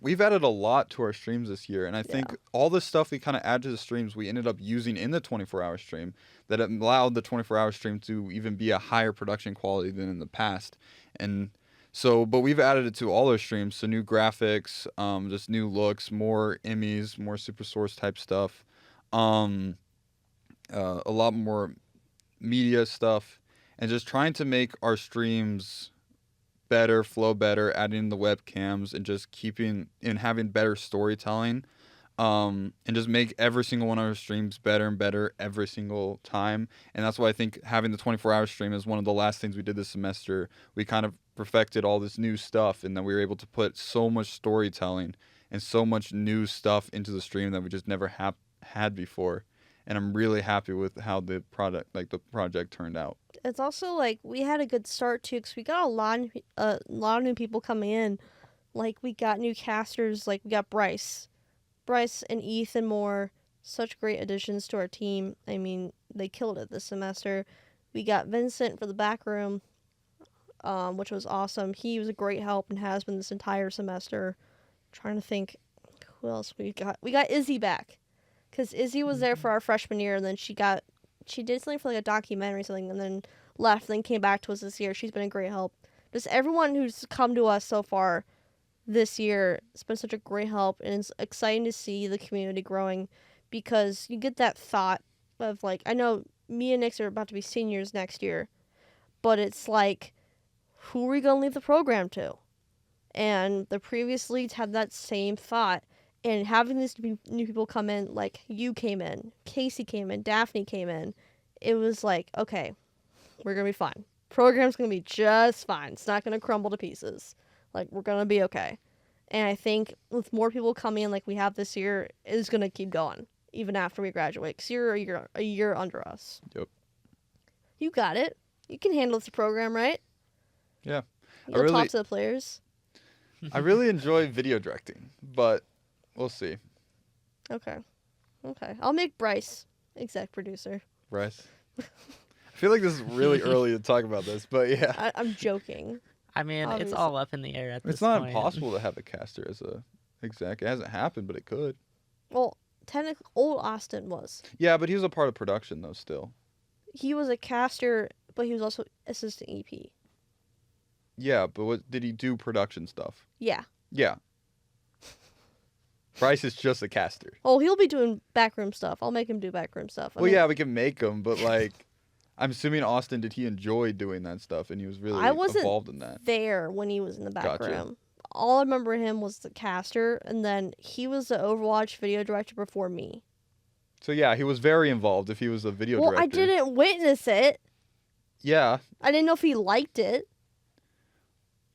we've added a lot to our streams this year, and I think all the stuff we kind of add to the streams we ended up using in the 24-hour stream that allowed the 24-hour stream to even be a higher production quality than in the past. And so, but we've added it to all our streams, so new graphics, just new looks, more Emmys, more Super Source type stuff, a lot more media stuff, and just trying to make our streams better, flow better, adding the webcams and just keeping and having better storytelling, and just make every single one of our streams better and better every single time. And that's why I think having the 24-hour stream is one of the last things we did this semester. We kind of perfected all this new stuff, and then we were able to put so much storytelling and so much new stuff into the stream that we just never had before. And I'm really happy with how the project turned out. It's also like we had a good start too because we got a lot of new people coming in. Like we got new casters. Like we got Bryce and Ethan Moore. Such great additions to our team. I mean, they killed it this semester. We got Vincent for the back room, which was awesome. He was a great help and has been this entire semester. Trying to think who else we got. We got Izzy back. Because Izzy was there for our freshman year, and then she did something for like a documentary or something, and then left, and then came back to us this year. She's been a great help. Just everyone who's come to us so far this year has been such a great help, and it's exciting to see the community growing because you get that thought of like, I know me and Nix are about to be seniors next year, but it's like, who are we going to leave the program to? And the previous leads had that same thought. And having these new people come in, like you came in, Casey came in, Daphne came in, it was like, okay, we're going to be fine. Program's going to be just fine. It's not going to crumble to pieces. Like, we're going to be okay. And I think with more people coming in like we have this year, it's going to keep going, even after we graduate. Because you're a year under us. Yep. You got it. You can handle this program, right? Yeah. You'll talk to the players. I really enjoy video directing, but we'll see. Okay. I'll make Bryce exec producer. Bryce. I feel like this is really early to talk about this, but yeah. I'm joking. I mean, Obviously. It's all up in the air at this It's not point. impossible to have a caster as a exec. It hasn't happened, but it could. Well, technically, old Austin was. Yeah, but he was a part of production, though, still. He was a caster, but he was also assistant EP. Yeah, but did he do production stuff? Yeah. Yeah. Bryce is just a caster. Oh, he'll be doing backroom stuff. I'll make him do backroom stuff. Well, yeah, we can make him, but like, I'm assuming Austin, did he enjoy doing that stuff, and he was really involved in that? There when he was in the backroom. Gotcha. All I remember him was the caster, and then he was the Overwatch video director before me. So yeah, he was very involved if he was a video director. Well, I didn't witness it. Yeah. I didn't know if he liked it.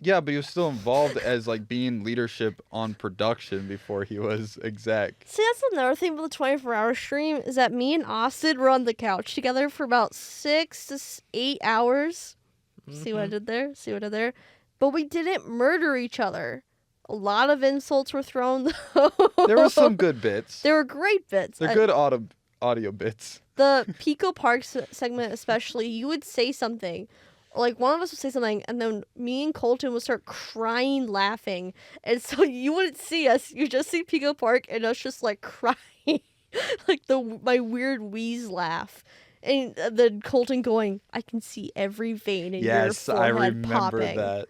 Yeah, but he was still involved as like being leadership on production before he was exec. See, that's another thing with the 24-hour stream is that me and Austin were on the couch together for about 6 to 8 hours. Mm-hmm. See what I did there? But we didn't murder each other. A lot of insults were thrown. There were some good bits. There were great bits. They're good audio bits. The Pico Park segment especially, you would say something. Like, one of us would say something, and then me and Colton would start crying, laughing. And so you wouldn't see us. You just see Pico Park, and us just, like, crying. Like, my weird wheeze laugh. And then Colton going, I can see every vein in your forehead I remember popping. that.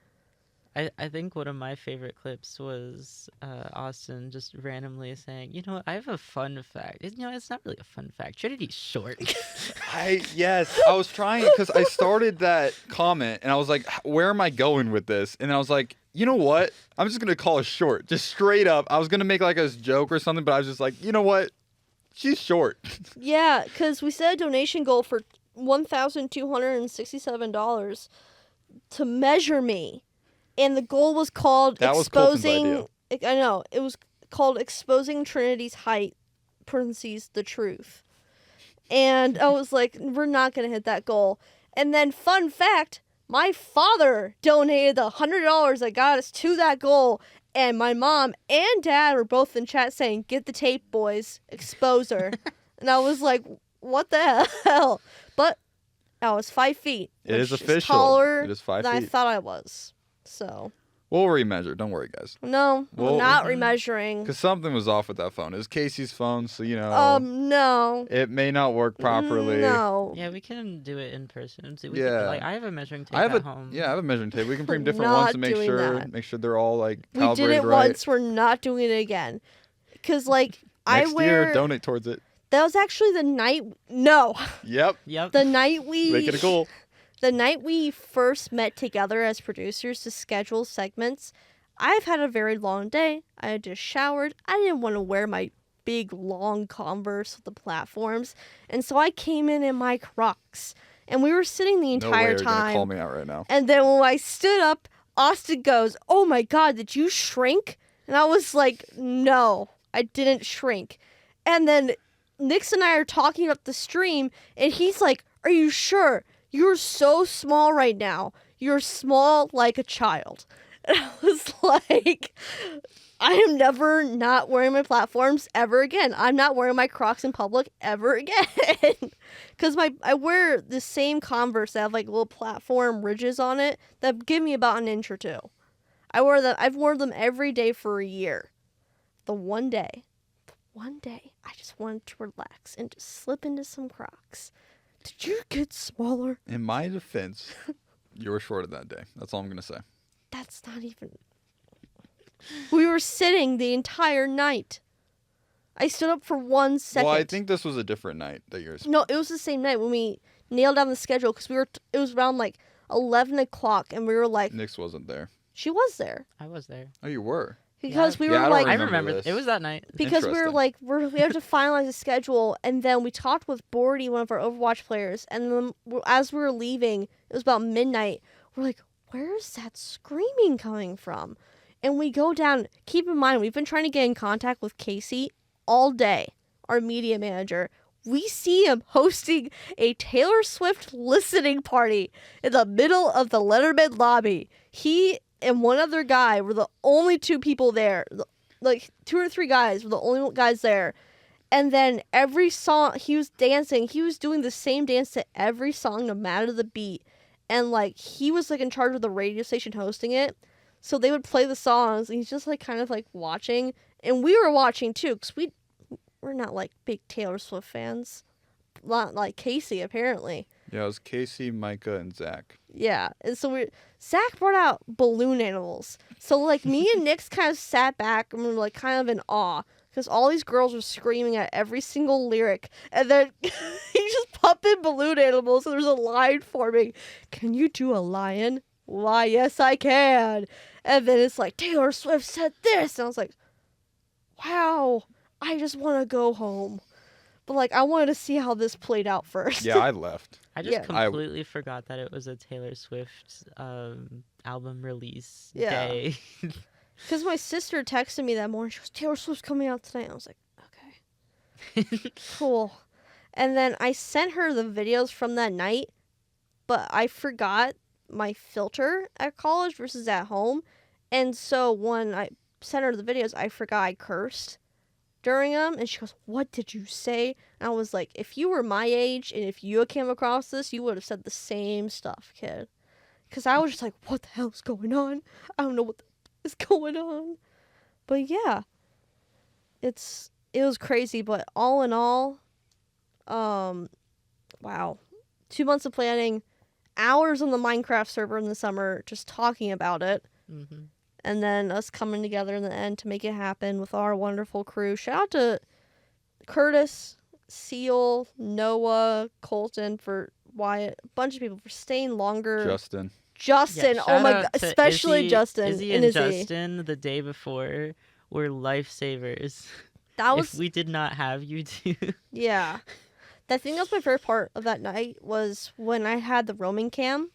I think one of my favorite clips was Austin just randomly saying, "You know what? I have a fun fact. It's not really a fun fact. Trinity's short." Yes, I was trying because I started that comment and I was like, where am I going with this? And I was like, you know what? I'm just gonna call it short, just straight up. I was gonna make like a joke or something, but I was just like, you know what? She's short. Yeah, because we set a donation goal for $1,267 to measure me. And the goal was called That was Colton's exposing. idea. I know. It was called exposing Trinity's height, parentheses, the truth. And I was like, we're not going to hit that goal. And then, fun fact, my father donated the $100 that got us to that goal. And my mom and dad were both in chat saying, get the tape, boys. Expose her. And I was like, what the hell? But I was 5 feet. It is which official. Taller It is 5 than I feet. thought I was. So, We'll remeasure. Don't worry, guys. no, Well, I'm not remeasuring. Because something was off with that phone. It was Casey's phone, so, you know, No. it may not work properly. No. Yeah, we can do it in person. So Yeah. like I have a measuring tape I have at home. I have a measuring tape. We can bring different Not ones to make doing that. they're all like We did calibrated it right. once. We're not doing it again. Because, like, Next I wear... year, donate towards it. That was actually the night... No. Yep. Yep. The night we... Make it a goal. The night we first met together as producers to schedule segments, I've had a very long day. I had just showered. I didn't want to wear my big, long Converse with the platforms. And so I came in my Crocs. And we were sitting the No way entire you're gonna time. call me out right now. And then when I stood up, Austin goes, "Oh my God, did you shrink?" And I was like, "No, I didn't shrink." And then Nix and I are talking about the stream, and he's like, "Are you sure? You're so small right now. You're small like a child." And I was like, I am never not wearing my platforms ever again. I'm not wearing my Crocs in public ever again. Because I wear the same Converse that have like little platform ridges on it that give me about an inch or two. I've worn them every day for a year. The one day, I just wanted to relax and just slip into some Crocs. Did you get smaller? In my defense, you were shorter that day. That's all I'm gonna say. That's not even... We were sitting the entire night. I stood up for 1 second. Well, I think this was a different night that yours. No, it was the same night when we nailed down the schedule because it was around like 11 o'clock and we were like... Nix wasn't there. She was there. I was there. Oh, you were. Because we Yeah, were I don't like... I remember remember this. it was that night. Because we were Interesting. like, we have to finalize the schedule, and then we talked with Bordy, one of our Overwatch players, and then as we were leaving, it was about midnight, we're like, where's that screaming coming from? And we go down. Keep in mind, we've been trying to get in contact with Casey all day, our media manager. We see him hosting a Taylor Swift listening party in the middle of the Letterman lobby. He and one other guy were the only two people there. Like 2 or 3 guys were the only guys there. And then every song he was dancing, he was doing the same dance to every song no matter the beat. And like he was like in charge of the radio station hosting it. So they would play the songs and he's just like kind of like watching. And we were watching too because we're not like big Taylor Swift fans. Not like Casey apparently. Yeah, it was Casey, Micah, and Zach. Yeah, and so Zach brought out balloon animals. So like me and Nix kind of sat back and we were like kind of in awe because all these girls were screaming at every single lyric, and then he just pumping balloon animals. So there's a line forming. Can you do a lion? Why, yes, I can. And then it's like Taylor Swift said this, and I was like, wow, I just want to go home. But like I wanted to see how this played out first. Yeah, I left. I just Yeah. completely forgot that it was a Taylor Swift album release Yeah. day. Because my sister texted me that morning. She goes, Taylor Swift's coming out tonight. I was like, okay, cool. And then I sent her the videos from that night, but I forgot my filter at college versus at home. And so when I sent her the videos, I forgot I cursed during them. And she goes, what did you say? And I was like, if you were my age and if you came across this, you would have said the same stuff, kid. Because I was just like, what the hell's going on? I don't know what is going on. But yeah, it was crazy. But all in all, wow, 2 months of planning, hours on the Minecraft server in the summer just talking about it, Mm-hmm. And then us coming together in the end to make it happen with our wonderful crew. Shout out to Curtis, Seal, Noah, Colton, for Wyatt, a bunch of people for staying longer. Justin. Justin, Yeah, oh shout my out god, to especially Justin Izzy and and Izzy. Justin the day before were lifesavers. That was If we did not have you two. yeah. I think that was my favorite part of that night was when I had the roaming cam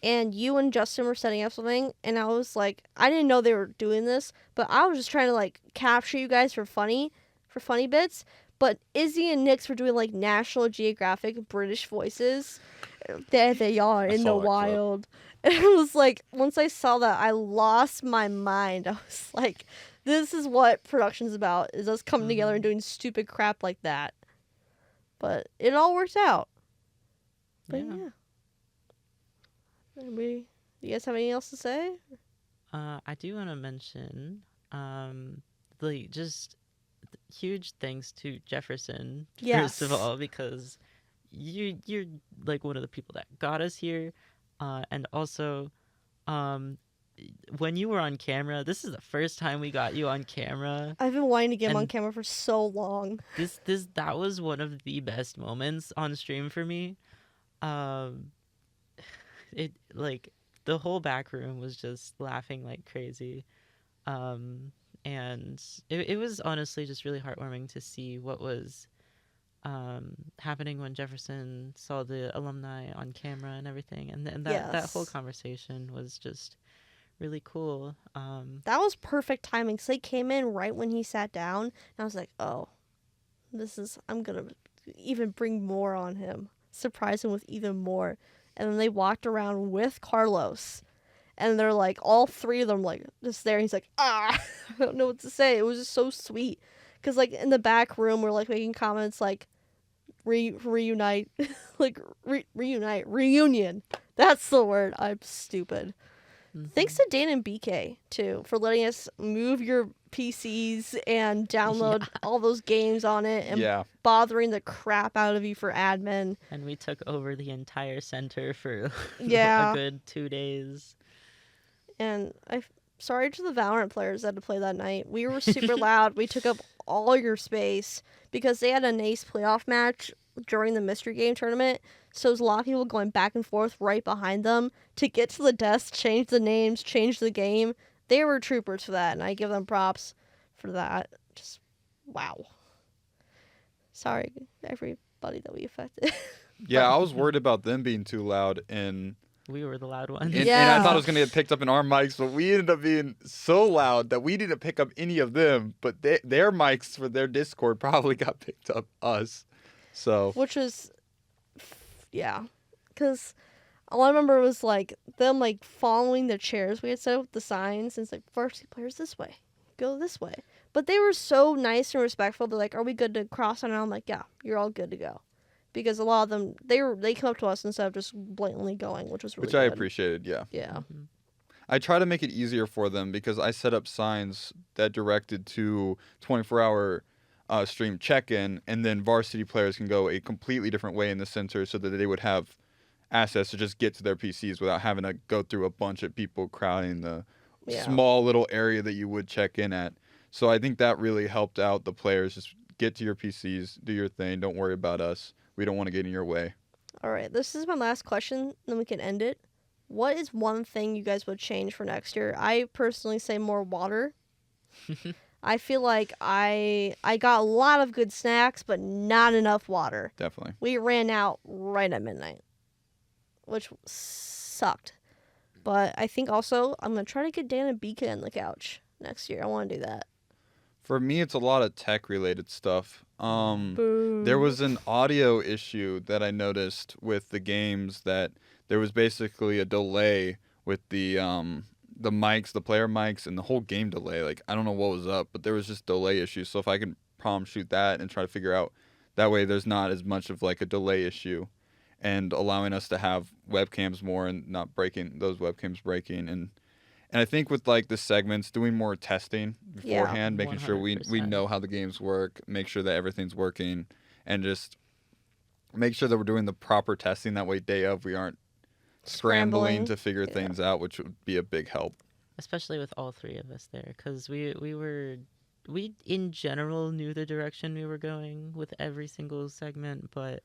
and you and Justin were setting up something and I was like, I didn't know they were doing this, but I was just trying to like capture you guys for funny bits. But Izzy and Nix were doing like National Geographic British voices. There they are in the saw that clip. wild. And it was like, once I saw that, I lost my mind. I was like, this is what production's about, is us coming together and doing stupid crap like that. But it all worked out. But yeah. You guys have anything else to say? I do want to mention, just huge thanks to Jefferson, first of Yes. all, because you're like one of the people that got us here, and also, when you were on camera, this is the first time we got you on camera. I've been wanting to get him on And camera for so long. That was one of the best moments on stream for me. It like the whole back room was just laughing like crazy. And it was honestly just really heartwarming to see what was happening when Jefferson saw the alumni on camera and everything, and that whole conversation was just really cool. That was perfect timing, because they came in right when he sat down, and I was like, oh, I'm gonna even bring more on him, surprise him with even more. And then they walked around with Carlos, and they're like, all three of them like just there. He's like, I don't know what to say. It was just so sweet, because like in the back room we're like making comments like reunite like reunion. That's the word. I'm stupid. Thanks to Dan and BK too for letting us move your PCs and download all those games on it and bothering the crap out of you for admin. And we took over the entire center for a good 2 days. And sorry to the Valorant players that had to play that night. We were super loud. We took up all your space because they had an ace playoff match during the mystery game tournament. So there's a lot of people going back and forth right behind them to get to the desk, change the names, change the game. They were troopers for that, and I give them props for that. Just, wow. Sorry, everybody that we affected. Yeah, I was worried about them being too loud, and we were the loud ones. And I thought it was going to get picked up in our mics, but we ended up being so loud that we didn't pick up any of them, but their mics for their Discord probably got picked up us. So, which was, yeah, because all I remember was like them like following the chairs we had set up with the signs, and it's like varsity players this way, go this way. But they were so nice and respectful. They're like, "Are we good to cross?" And I'm like, "Yeah, you're all good to go," because a lot of them they come up to us instead of just blatantly going, which was really I good. appreciated. Yeah. Mm-hmm. I try to make it easier for them because I set up signs that directed to 24-hour stream check-in, and then varsity players can go a completely different way in the center so that they would have access to just get to their PCs without having to go through a bunch of people crowding the small little area that you would check in at. So I think that really helped out the players. Just get to your PCs, do your thing, don't worry about us. We don't want to get in your way. All right, this is my last question, then we can end it. What is one thing you guys would change for next year? I personally say more water. I feel like I got a lot of good snacks, but not enough water. Definitely. We ran out right at midnight, which sucked. But I think also I'm going to try to get Dan and Bika on the couch next year. I want to do that. For me, it's a lot of tech-related stuff. There was an audio issue that I noticed with the games, that there was basically a delay with the mics, the player mics, and the whole game delay. Like, I don't know what was up, but there was just delay issues. So if I could problem shoot that and try to figure out, that way there's not as much of like a delay issue, and allowing us to have webcams more and not breaking those webcams breaking. And I think with like the segments, doing more testing beforehand, making 100%. Sure we know how the games work, make sure that everything's working, and just make sure that we're doing the proper testing. That way day of we aren't scrambling to figure things out, which would be a big help. especially with all three of us there, because we in general knew the direction we were going with every single segment, but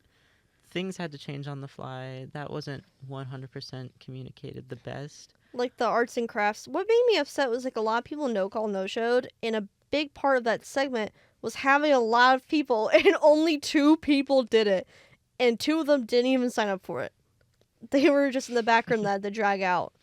things had to change on the fly. That wasn't 100% communicated the best. Like the arts and crafts. What made me upset was like a lot of people no call no showed, and a big part of that segment was having a lot of people, and only 2 people did it, and 2 of them didn't even sign up for it. They were just in the background that had to drag out,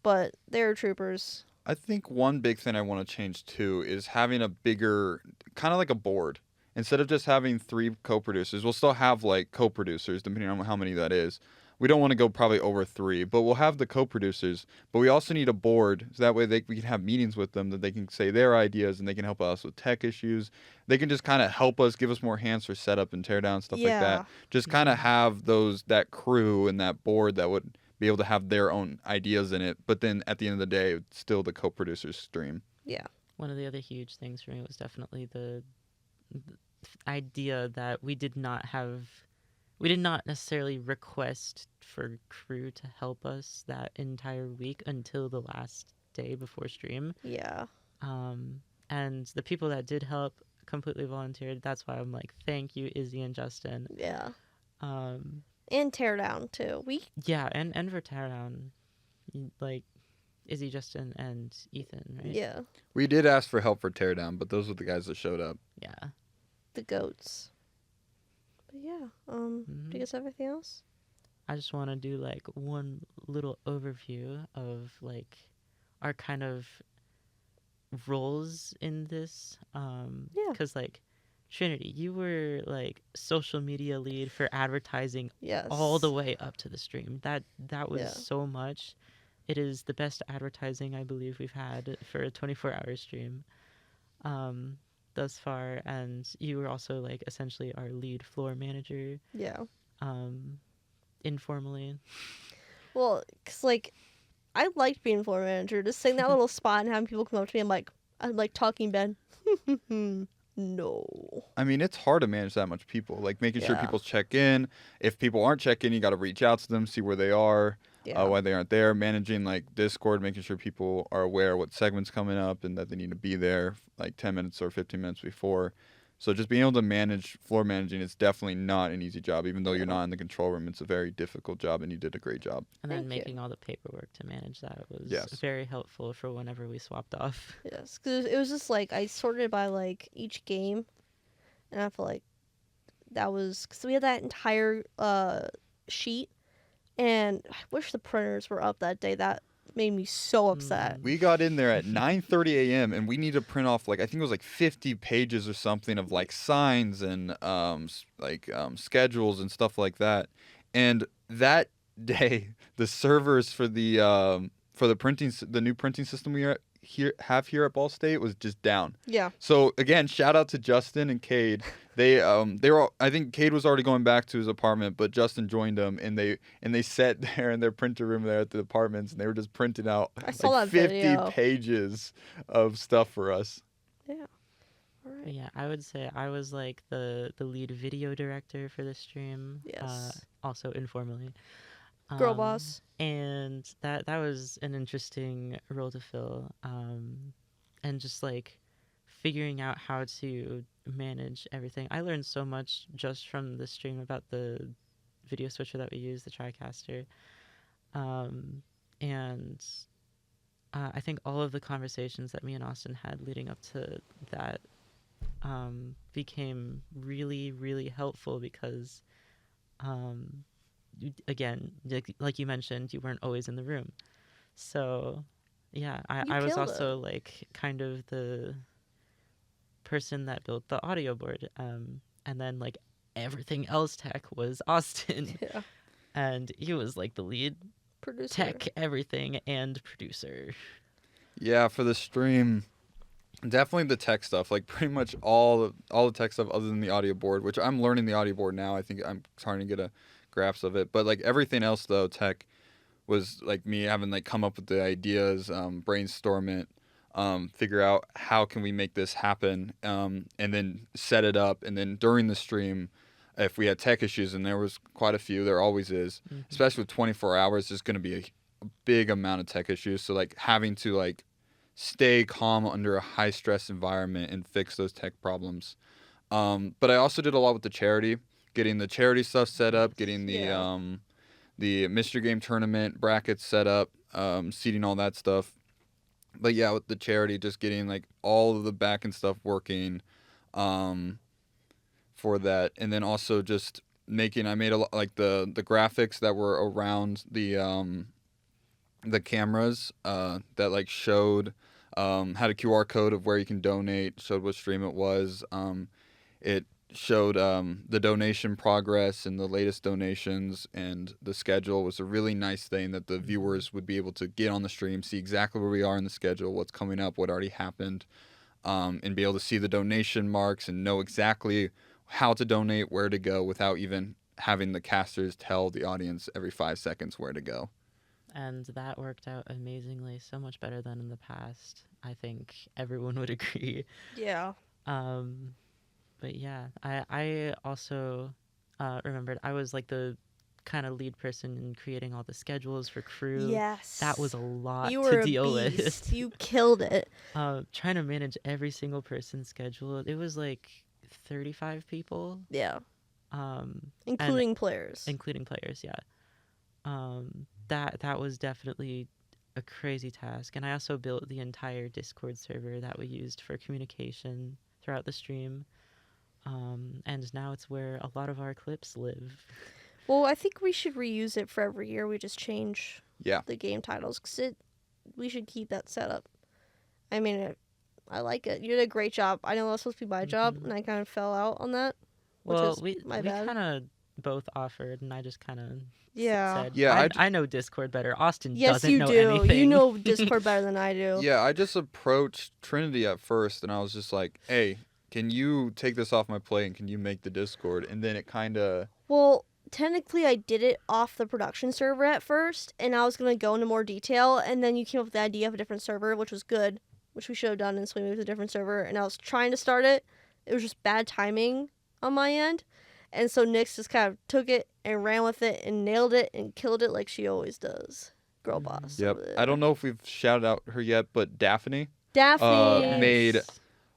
but they were troopers. I think one big thing I want to change too is having a bigger, kind of like a board. Instead of just having 3 co-producers, we'll still have like co-producers depending on how many that is. We don't want to go probably over 3, but we'll have the co-producers. But we also need a board so that way we can have meetings with them that they can say their ideas and they can help us with tech issues. They can just kind of help us, give us more hands for setup and tear down stuff like that. Just kind of have that crew and that board that would be able to have their own ideas in it. But then at the end of the day, it's still the co-producers stream. Yeah. One of the other huge things for me was definitely the idea that we did not necessarily request for crew to help us that entire week until the last day before stream. Yeah. And the people that did help completely volunteered. That's why I'm like, thank you, Izzy and Justin. Yeah. And Teardown too. Yeah, and for Teardown, like Izzy, Justin, and Ethan, right? Yeah. We did ask for help for teardown, but those were the guys that showed up. Yeah. The goats. But yeah. Do you guys have anything else? I just want to do like one little overview of like our kind of roles in this. Yeah. Because like Trinity, you were like social media lead for advertising Yes. all the way up to the stream. That was Yeah. so much. It is the best advertising I believe we've had for a 24-hour stream thus far. And you were also like essentially our lead floor manager. Yeah. Informally. Well, cause like I liked being floor manager. Just sitting that little spot and having people come up to me. I'm like talking Ben. No. I mean, it's hard to manage that much people. Like making sure Yeah. people check in. If people aren't checking, you got to reach out to them, see where they are, Yeah. why they aren't there. Managing like Discord, making sure people are aware what segment's coming up and that they need to be there like 10 minutes or 15 minutes before. So just being able to manage floor managing is definitely not an easy job. Even though you're not in the control room, it's a very difficult job, and you did a great job. And then Thank you. making all the paperwork to manage that was Yes. very helpful for whenever we swapped off. Yes, because it was just like I sorted by like each game, and I feel like that was because we had that entire sheet, and I wish the printers were up that day. That made me so upset. We got in there at 9:30 a.m. and we need to print off like I think it was like 50 pages or something of like signs and schedules and stuff like that. And that day, the servers for the new printing system we have here at Ball State was just down. Yeah. So again, shout out to Justin and Cade. They were, I think Cade was already going back to his apartment, but Justin joined them and they sat there in their printer room there at the apartments and they were just printing out I saw like that 50 video. pages of stuff for us. Yeah. All right. Yeah, I would say I was like the lead video director for the stream. Yes. Also informally. Girl boss. And that was an interesting role to fill. And just like figuring out how to manage everything. I learned so much just from the stream about the video switcher that we use, the TriCaster. And I think all of the conversations that me and Austin had leading up to that became really, really helpful because, again, like you mentioned, you weren't always in the room. So, yeah, I was killed also like kind of the person that built the audio board. And then like everything else tech was Austin. Yeah. And he was like the lead Producer. tech everything and producer. Yeah, for the stream, definitely the tech stuff. Like pretty much all the tech stuff other than the audio board, which I'm learning the audio board now. I think I'm starting to get a grasp of it. But like everything else though, tech was like me having like come up with the ideas, brainstorm it, figure out how can we make this happen, and then set it up. And then during the stream, if we had tech issues, and there was quite a few, there always is, especially with 24 hours, there's going to be a big amount of tech issues. So like having to like stay calm under a high stress environment and fix those tech problems. But I also did a lot with the charity, getting the charity stuff set up, getting Yeah. the mystery game tournament brackets set up, seeding all that stuff. But yeah, with the charity, just getting like all of the back end stuff working, um, for that, and then also just I made a lot like the graphics that were around the cameras, that like showed, had a QR code of where you can donate, showed what stream it was. It showed the donation progress and the latest donations, and the schedule was a really nice thing that the viewers would be able to get on the stream, see exactly where we are in the schedule, what's coming up, what already happened, and be able to see the donation marks and know exactly how to donate, where to go, without even having the casters tell the audience every 5 seconds where to go. And that worked out amazingly, so much better than in the past. I think everyone would agree. Yeah. Um, but yeah, I also remembered I was like the kind of lead person in creating all the schedules for crew. Yes. That was a lot You to were a deal beast. with. You killed it. Trying to manage every single person's schedule. It was like 35 people. Yeah. And Including players. including players, yeah. That was definitely a crazy task. And I also built the entire Discord server that we used for communication throughout the stream. And now it's where a lot of our clips live. Well, I think we should reuse it for every year. We just change Yeah. the game titles because we should keep that set up. I mean, I like it. You did a great job. I know it was supposed to be my job, and I kind of fell out on that. Well, is we my bad. kind of both offered, and I just kind of Yeah. said, Yeah, I know Discord better. Austin Yes, doesn't you know do. anything. You know Discord better than I do. Yeah, I just approached Trinity at first, and I was just like, hey, can you take this off my plate and can you make the Discord? And then it kind of... Well, technically, I did it off the production server at first, and I was going to go into more detail, and then you came up with the idea of a different server, which was good, which we should have done, and so we moved to a different server, and I was trying to start it. It was just bad timing on my end, and so Nyx just kind of took it and ran with it and nailed it and killed it like she always does. Girl boss. Yep. over there. I don't know if we've shouted out her yet, but Daphne Daphne. made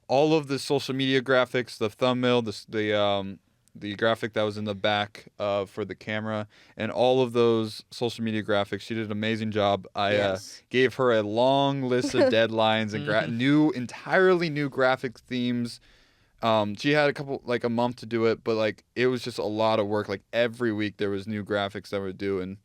all of the social media graphics, the thumbnail, the graphic that was in the back for the camera, and all of those social media graphics. She did an amazing job. I Yes. gave her a long list of deadlines and entirely new graphic themes. She had a month to do it, but like it was just a lot of work. Like every week there was new graphics that we're doing.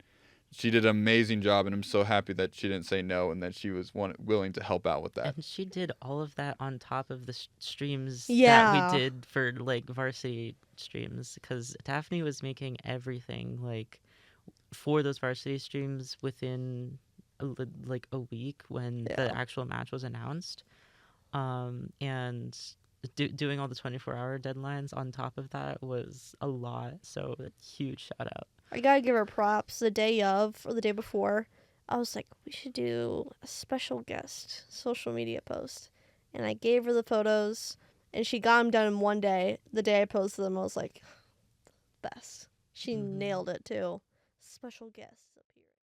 She did an amazing job, and I'm so happy that she didn't say no and that she was willing to help out with that. And she did all of that on top of the streams Yeah. that we did for like varsity streams, because Daphne was making everything like for those varsity streams within like a week when the actual match was announced. And doing all the 24-hour deadlines on top of that was a lot. So a huge shout out. I gotta give her props. The day of or the day before, I was like, we should do a special guest social media post. And I gave her the photos, and she got them done in one day. The day I posted them, I was like, best. She nailed it, too. Special guest.